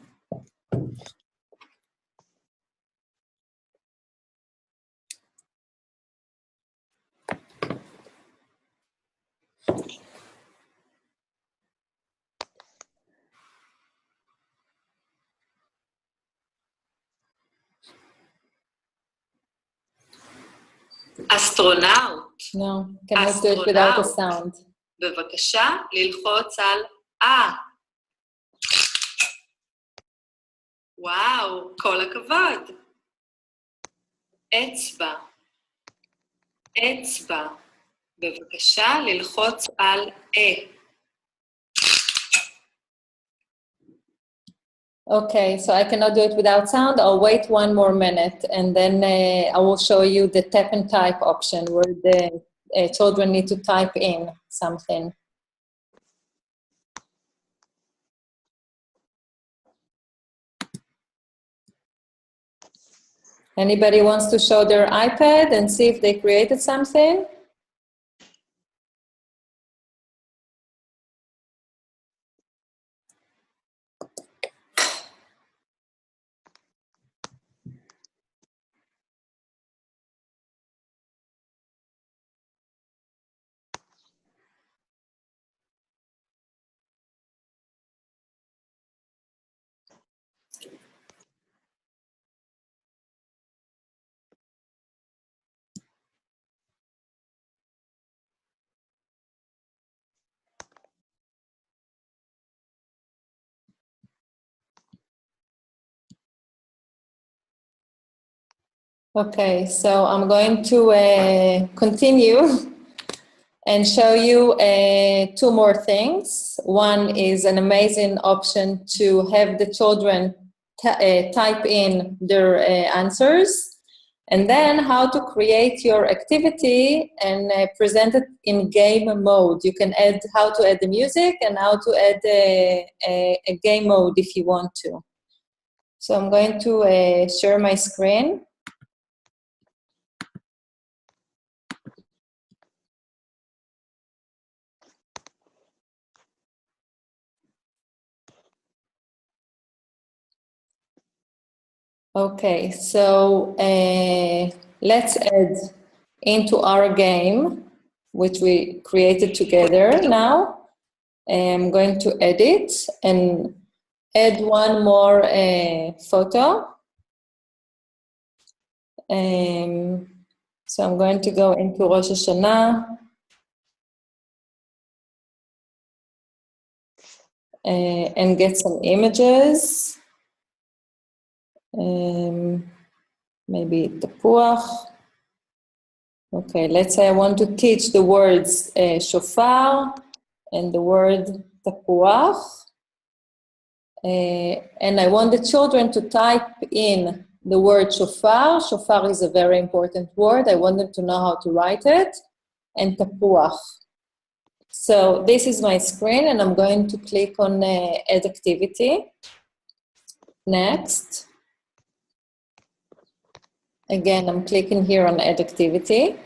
אסטרונאוט. No, cannot do it without a sound. בבקשה ללחוץ על אה. וואו, כל הכבוד. אצבע. אצבע. בבקשה ללחוץ על אה. Okay, so I cannot do it without sound. I'll wait one more minute, and then I will show you the tap and type option where the children need to type in something. Anybody wants to show their iPad and see if they created something? Okay, so I'm going to continue and show you two more things. One is an amazing option to have the children type in their answers, and then how to create your activity and present it in game mode. You can add how to add the music and how to add a game mode if you want to. So I'm going to share my screen. Okay, so let's add into our game, which we created together now. I'm going to edit and add one more photo. So I'm going to go into Rosh Hashanah. And get some images. Maybe tapuach. Okay, let's say I want to teach the words shofar and the word tapuach. And I want the children to type in the word shofar. Shofar is a very important word. I want them to know how to write it. And tapuach. So this is my screen, and I'm going to click on Add Activity. Next. Again, I'm clicking here on Add Activity.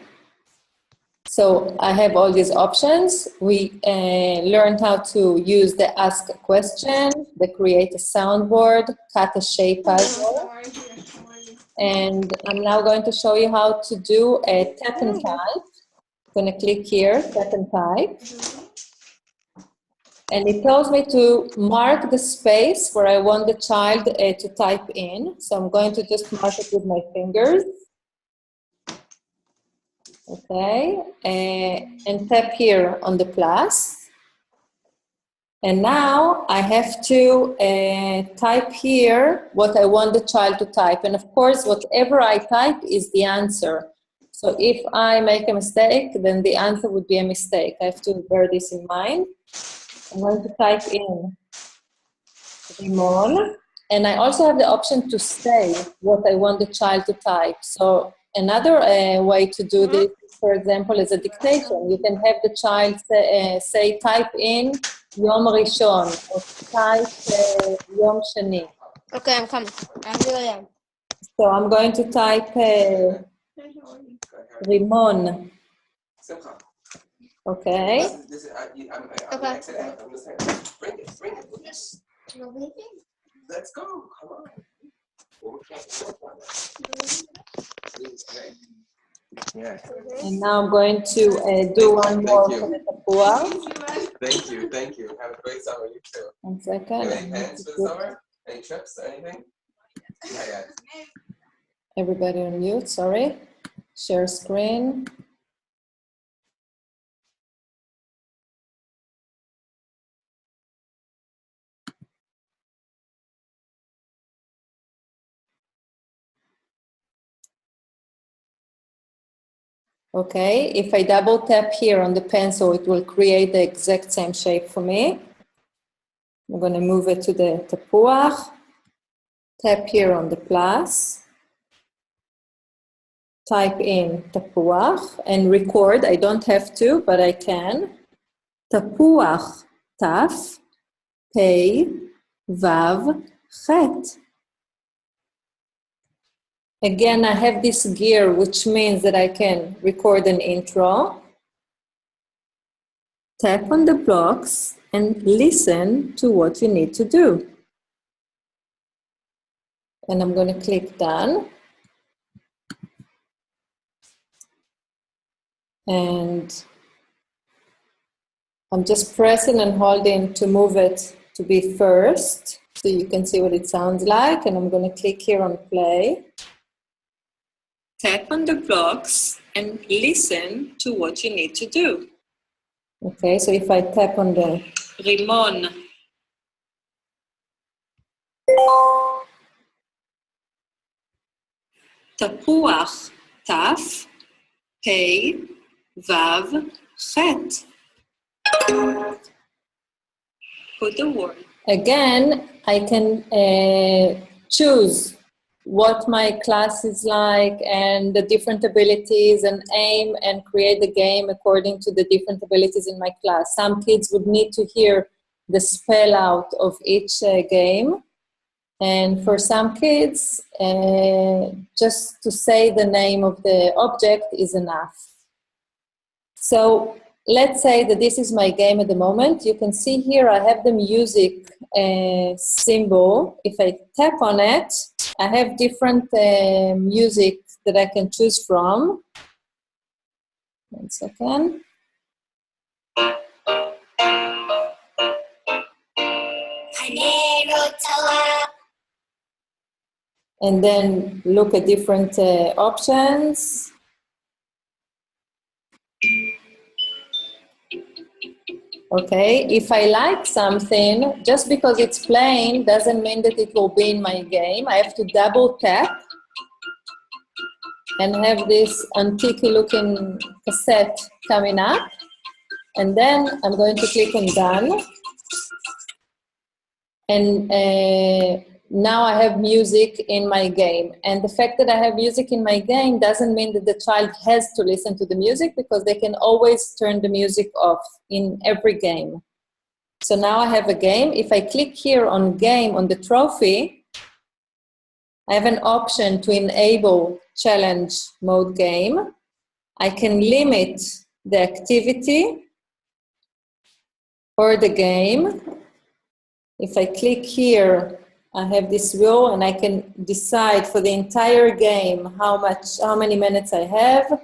So I have all these options. We learned how to use the Ask a Question, the Create a Soundboard, Cut a Shape puzzle. And I'm now going to show you how to do a tap and type. I'm going to click here, tap and type. And it tells me to mark the space where I want the child to type in. So I'm going to just mark it with my fingers. Okay, and tap here on the plus. And now I have to type here what I want the child to type. And of course, whatever I type is the answer. So if I make a mistake, then the answer would be a mistake. I have to bear this in mind. I'm going to type in Rimon. And I also have the option to say what I want the child to type. So another way to do this, for example, is a dictation. You can have the child say type in Yom Rishon or type Yom Shani. Okay, I'm coming. I really am. So I'm going to type Rimon. Okay. Okay. Let's go. Come on. Yeah. And now I'm going to do one more for the tapua. Thank you. Thank you. Have a great summer. You too. 1 second. Any plans for the summer? Any trips? Anything? Not yet. Everybody on mute, sorry. Share screen. Okay, if I double tap here on the pencil, it will create the exact same shape for me. I'm going to move it to the tapuach. Tap here on the plus. Type in tapuach and record. I don't have to, but I can. Tapuach, taf, pei, vav, chet. Again, I have this gear, which means that I can record an intro, tap on the blocks, and listen to what you need to do. And I'm going to click done. And I'm just pressing and holding to move it to be first, so you can see what it sounds like. And I'm going to click here on play. Tap on the blocks and listen to what you need to do. Okay, so if I tap on the Rimon, tapuach, taf, pei, vav, chet. Put the word. Again, I can choose what my class is like and the different abilities and aim and create the game according to the different abilities in my class. Some kids would need to hear the spell out of each game. And for some kids, just to say the name of the object is enough. So let's say that this is my game at the moment. You can see here I have the music symbol. If I tap on it, I have different music that I can choose from. 1 second. And then look at different options. Okay, if I like something, just because it's playing doesn't mean that it will be in my game. I have to double tap and have this antique looking cassette coming up. And then I'm going to click on done. And now I have music in my game. And the fact that I have music in my game doesn't mean that the child has to listen to the music, because they can always turn the music off in every game. So now I have a game. If I click here on game on the trophy, I have an option to enable challenge mode game. I can limit the activity or the game. If I click here, I have this wheel and I can decide for the entire game how many minutes I have,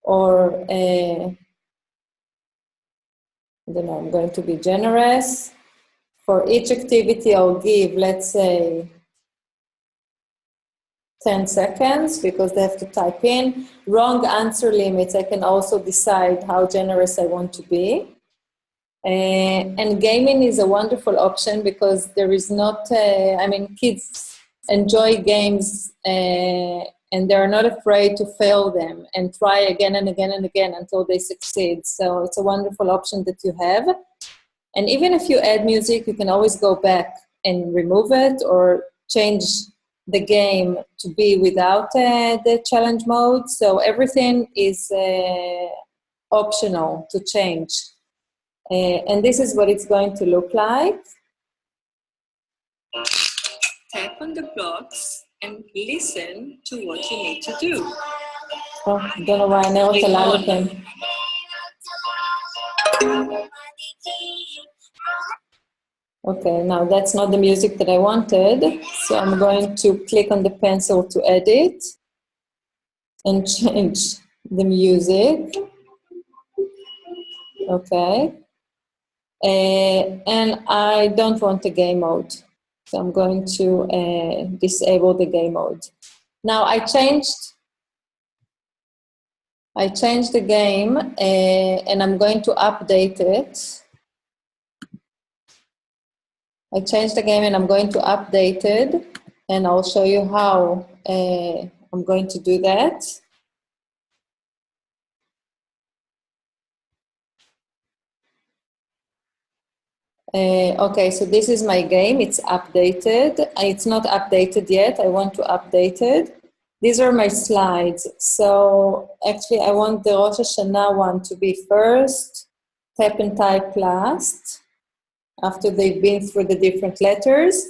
or I don't know, I'm going to be generous. For each activity, I'll give, let's say, 10 seconds, because they have to type in. Wrong answer limits, I can also decide how generous I want to be. And gaming is a wonderful option, because there is not, kids enjoy games and they're not afraid to fail them and try again and again and again until they succeed. So it's a wonderful option that you have. And even if you add music, you can always go back and remove it or change the game to be without the challenge mode. So everything is optional to change. And this is what it's going to look like. Tap on the blocks and listen to what you need to do. Oh, don't know why I know to allow him. Okay, now that's not the music that I wanted. So I'm going to click on the pencil to edit and change the music. Okay. And I don't want the game mode. So I'm going to disable the game mode. Now I changed the game and I'm going to update it. I changed the game and I'm going to update it, and I'll show you how I'm going to do that. Okay, so this is my game. It's updated. It's not updated yet. I want to update it. These are my slides. So actually, I want the Rosh Hashanah one to be first, tap and type last, after they've been through the different letters.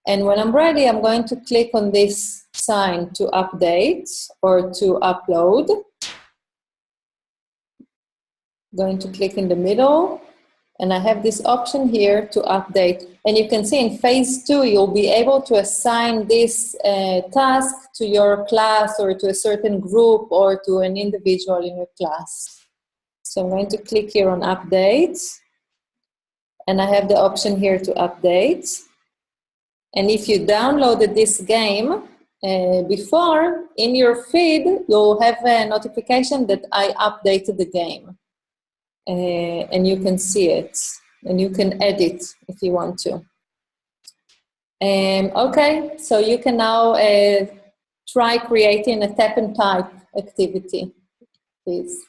And when I'm ready, I'm going to click on this sign to update or to upload. Going to click in the middle. And I have this option here to update. And you can see in phase 2, you'll be able to assign this task to your class or to a certain group or to an individual in your class. So I'm going to click here on update. And I have the option here to update. And if you downloaded this game before, in your feed, you'll have a notification that I updated the game. And you can see it, and you can edit if you want to. Okay, so you can now try creating a tap and type activity, please.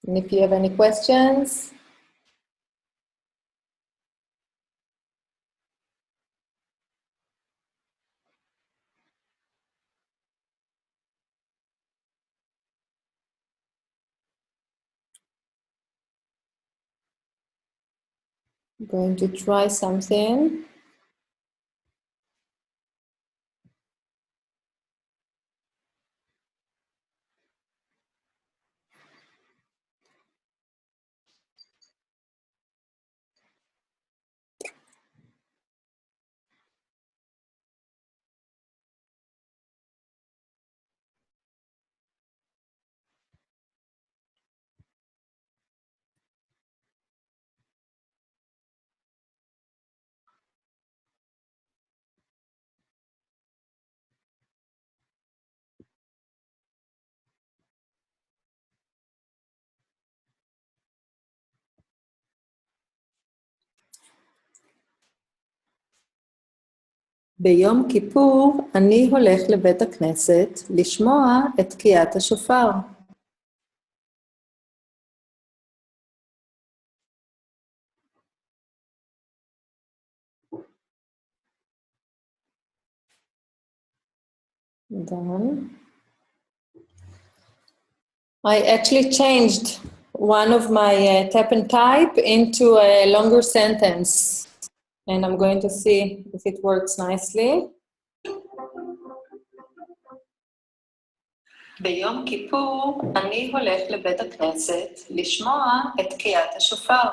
And if you have any questions. I'm going to try something. ביום כיפור אני הולך לבית הכנסת לשמוע את תקיעת השופר. Done. I actually changed one of my tap and type into a longer sentence, and I'm going to see if it works nicely. ביום כיפור אני הולך לבית הכנסת לשמוע את תקיעת השופר.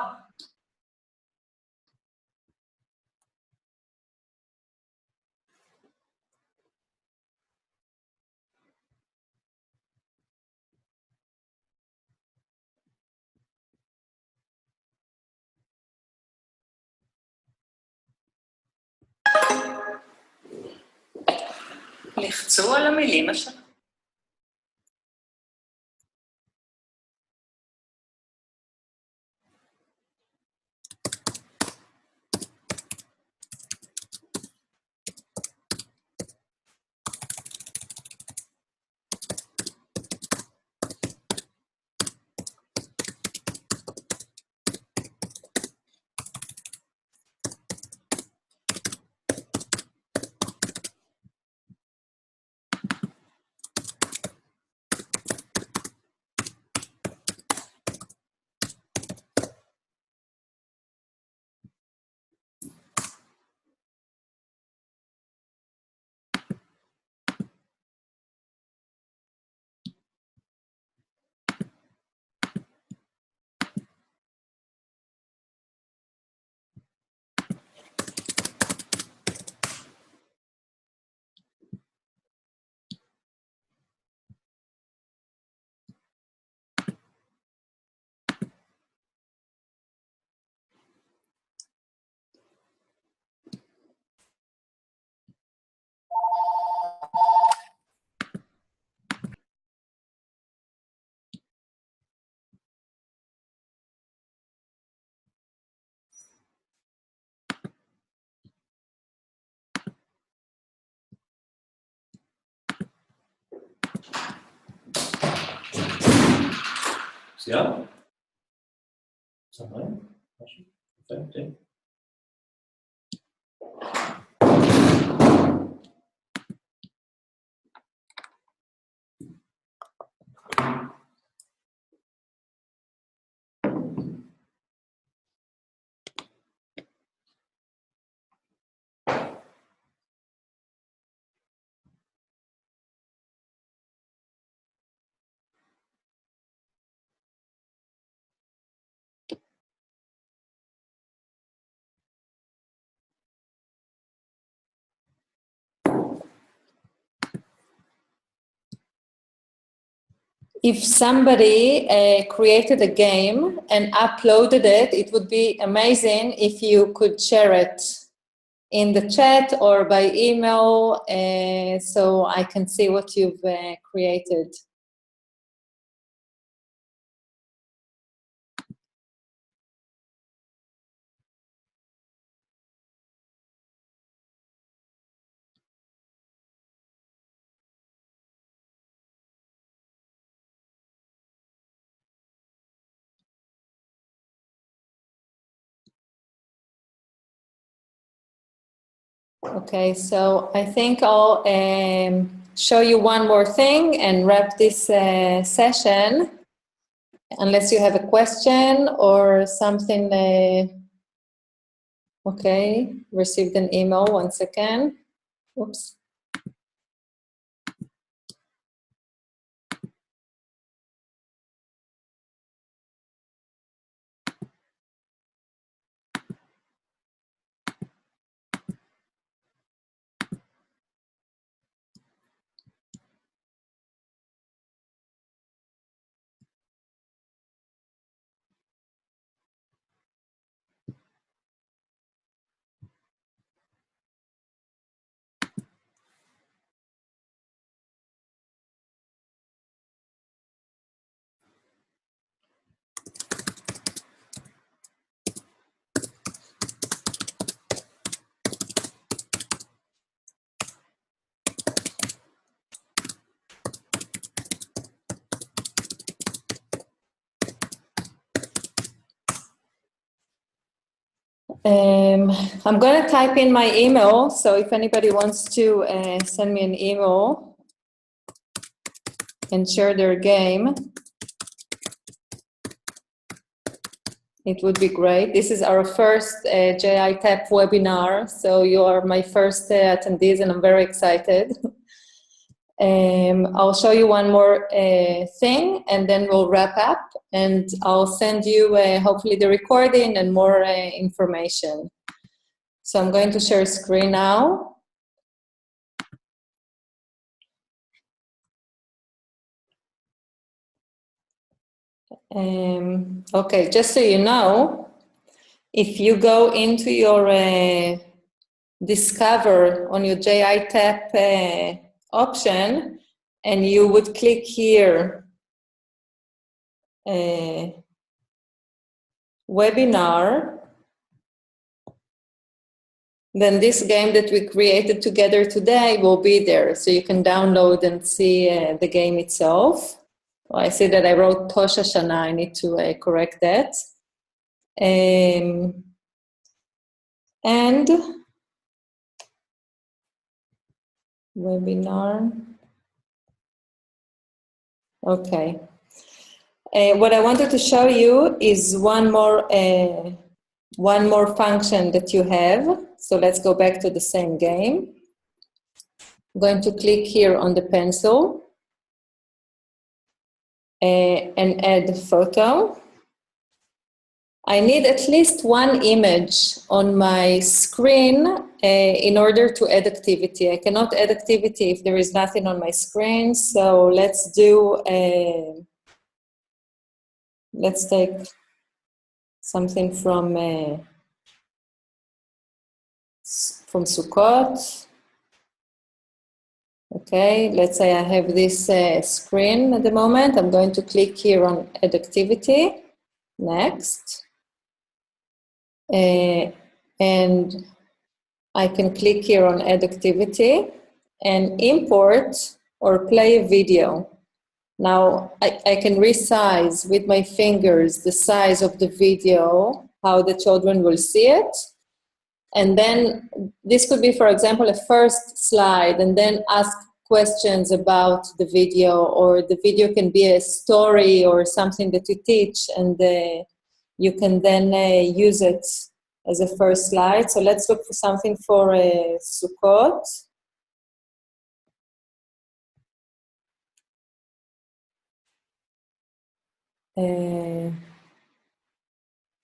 לחצו על המילים השונים. סיימת? סיימת? משהו? יפה, If somebody created a game and uploaded it, it would be amazing if you could share it in the chat or by email, so I can see what you've created. Okay, so I think I'll show you one more thing and wrap this session, unless you have a question or something. Okay, received an email, 1 second. Oops. I'm going to type in my email, so if anybody wants to send me an email and share their game, it would be great. This is our first JITAP webinar, so you are my first attendees, and I'm very excited. I'll show you one more thing, and then we'll wrap up, and I'll send you hopefully the recording and more information. So I'm going to share screen now. Okay, just so you know, if you go into your Discover on your JITAP option, and you would click here, webinar, then this game that we created together today will be there. So you can download and see the game itself. Well, I see that I wrote Tosh Hashanah. I need to correct that. And webinar. Okay. What I wanted to show you is one more function that you have. So let's go back to the same game. I'm going to click here on the pencil and add a photo. I need at least one image on my screen in order to add activity. I cannot add activity if there is nothing on my screen. So let's do let's take something from Sukkot. Okay, let's say I have this screen at the moment. I'm going to click here on Add Activity. Next. And I can click here on Add Activity and import or play a video. Now, I can resize with my fingers the size of the video, how the children will see it. And then this could be, for example, a first slide, and then ask questions about the video, or the video can be a story or something that you teach, and you can then use it as a first slide. So let's look for something for Sukkot.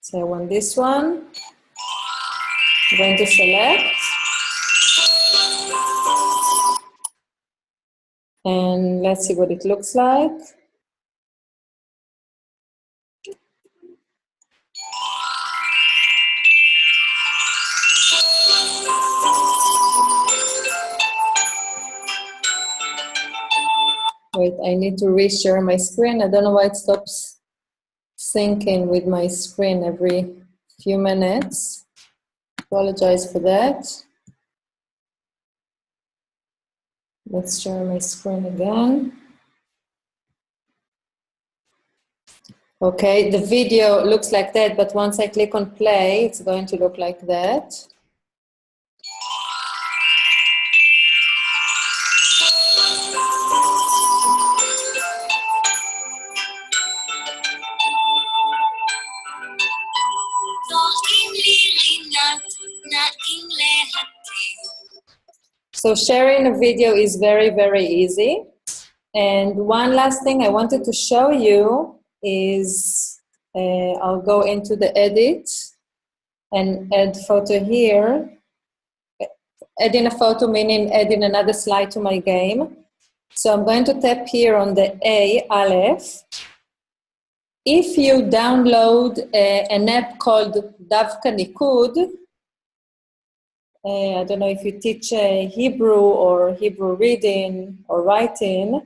So I want this one. I'm going to select. And let's see what it looks like. Wait, I need to reshare my screen. I don't know why it stops syncing with my screen every few minutes. Apologize for that. Let's share my screen again. Okay, the video looks like that, but once I click on play, it's going to look like that. So sharing a video is very, very easy. And one last thing I wanted to show you is, I'll go into the edit and add photo here. Adding a photo meaning adding another slide to my game. So I'm going to tap here on the A, Aleph. If you download an app called Davka Nikud, I don't know if you teach Hebrew or Hebrew reading or writing.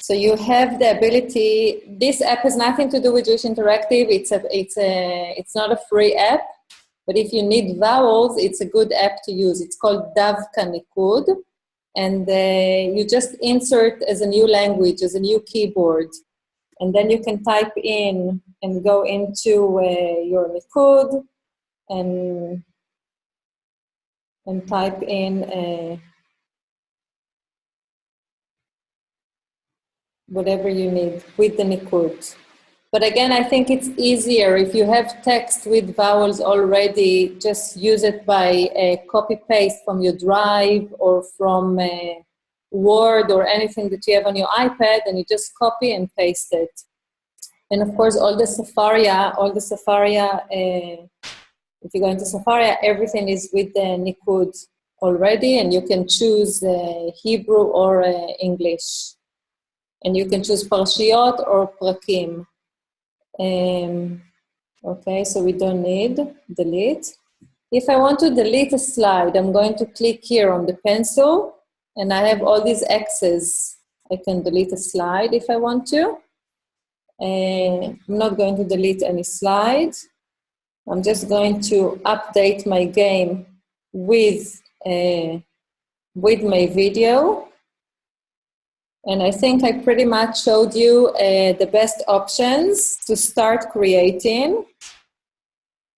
So you have the ability, this app has nothing to do with Jewish Interactive. It's not a free app, but if you need vowels, it's a good app to use. It's called Davka Nikud, and you just insert as a new language, as a new keyboard, and then you can type in and go into your Nikud, and type in whatever you need with the Nikud. But again, I think it's easier if you have text with vowels already, just use it by copy-paste from your Drive or from Word or anything that you have on your iPad, and you just copy and paste it. And of course, all the Safaria, if you go into Safaria, everything is with the Nikud already, and you can choose Hebrew or English. And you can choose Parshiyot or Prakim. Okay, so we don't need delete. If I want to delete a slide, I'm going to click here on the pencil, and I have all these X's. I can delete a slide if I want to. I'm not going to delete any slides. I'm just going to update my game with my video. And I think I pretty much showed you the best options to start creating.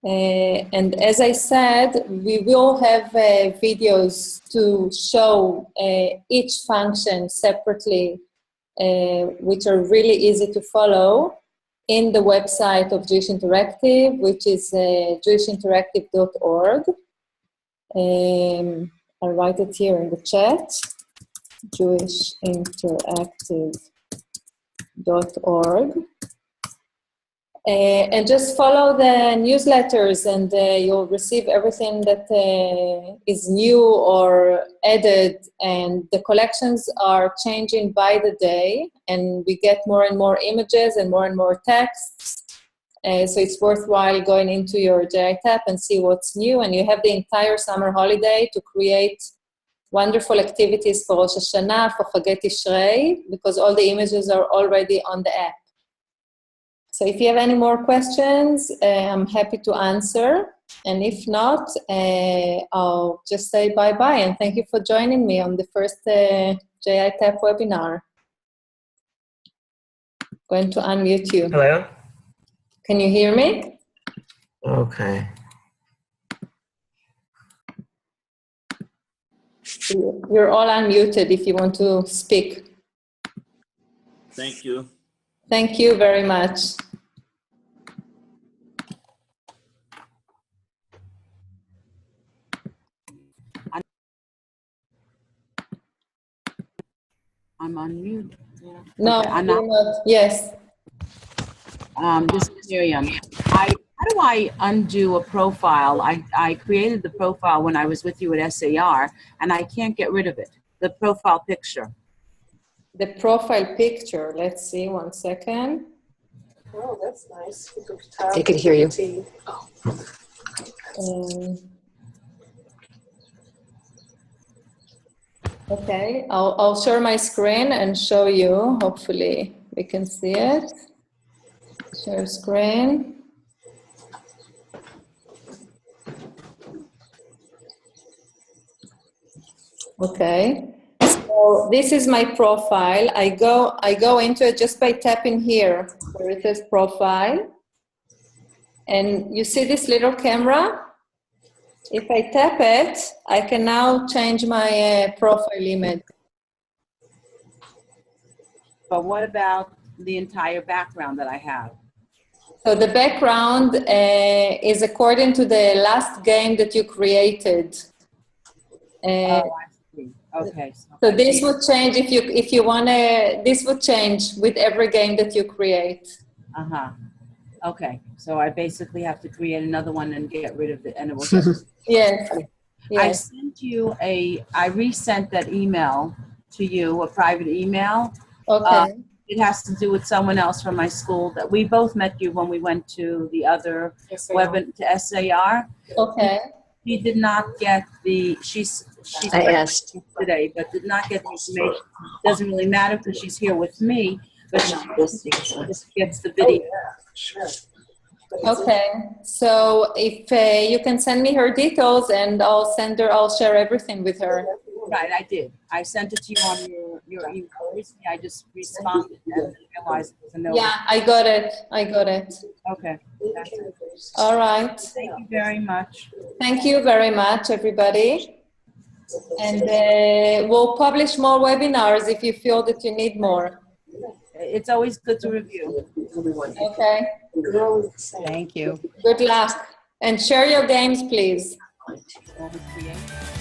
And as I said, we will have videos to show each function separately, which are really easy to follow in the website of Jewish Interactive, which is jewishinteractive.org. I'll write it here in the chat. jewishinteractive.org. And just follow the newsletters, and you'll receive everything that is new or added. And the collections are changing by the day, and we get more and more images and more texts. So it's worthwhile going into your JI tab and see what's new. And you have the entire summer holiday to create wonderful activities for Rosh Hashanah, for Chagei Tishrei, because all the images are already on the app. So if you have any more questions, I'm happy to answer. And if not, I'll just say bye-bye. And thank you for joining me on the first JI tab webinar. Going to unmute you. Hello? Can you hear me? Okay. You're all unmuted if you want to speak. Thank you. Thank you very much. I'm on mute. No, Okay, I'm you're not. Yes. This is Miriam. How do I undo a profile? I created the profile when I was with you at SAR, and I can't get rid of it. The profile picture. The profile picture. Let's see, 1 second. Oh, that's nice. They could hear you. Okay, I'll share my screen and show you. Hopefully we can see it. Share screen. Okay, so this is my profile. I go into it just by tapping here where it says profile. And you see this little camera? If I tap it, I can now change my profile image. But what about the entire background that I have? So the background is according to the last game that you created. Oh, I see. Okay. So this would change if you want to. This would change with every game that you create. Okay. So I basically have to create another one and get rid of it, and it will. Yes. I sent you I resent that email to you, a private email. Okay. It has to do with someone else from my school that we both met you when we went to the other webinar to SAR. Okay. She did not get she's I asked today, but did not get the information. Doesn't really matter because she's here with me, but she just gets the video. Okay, so if you can send me her details, and I'll share everything with her. Right, I did. I sent it to you on your email. Recently, I just responded and realized it was a no. Yeah, I got it. Okay. That's it. All right. Thank you very much. Thank you very much, everybody. And we'll publish more webinars if you feel that you need more. It's always good to review. Okay. Thank you. Good luck. And share your games, please. Over create.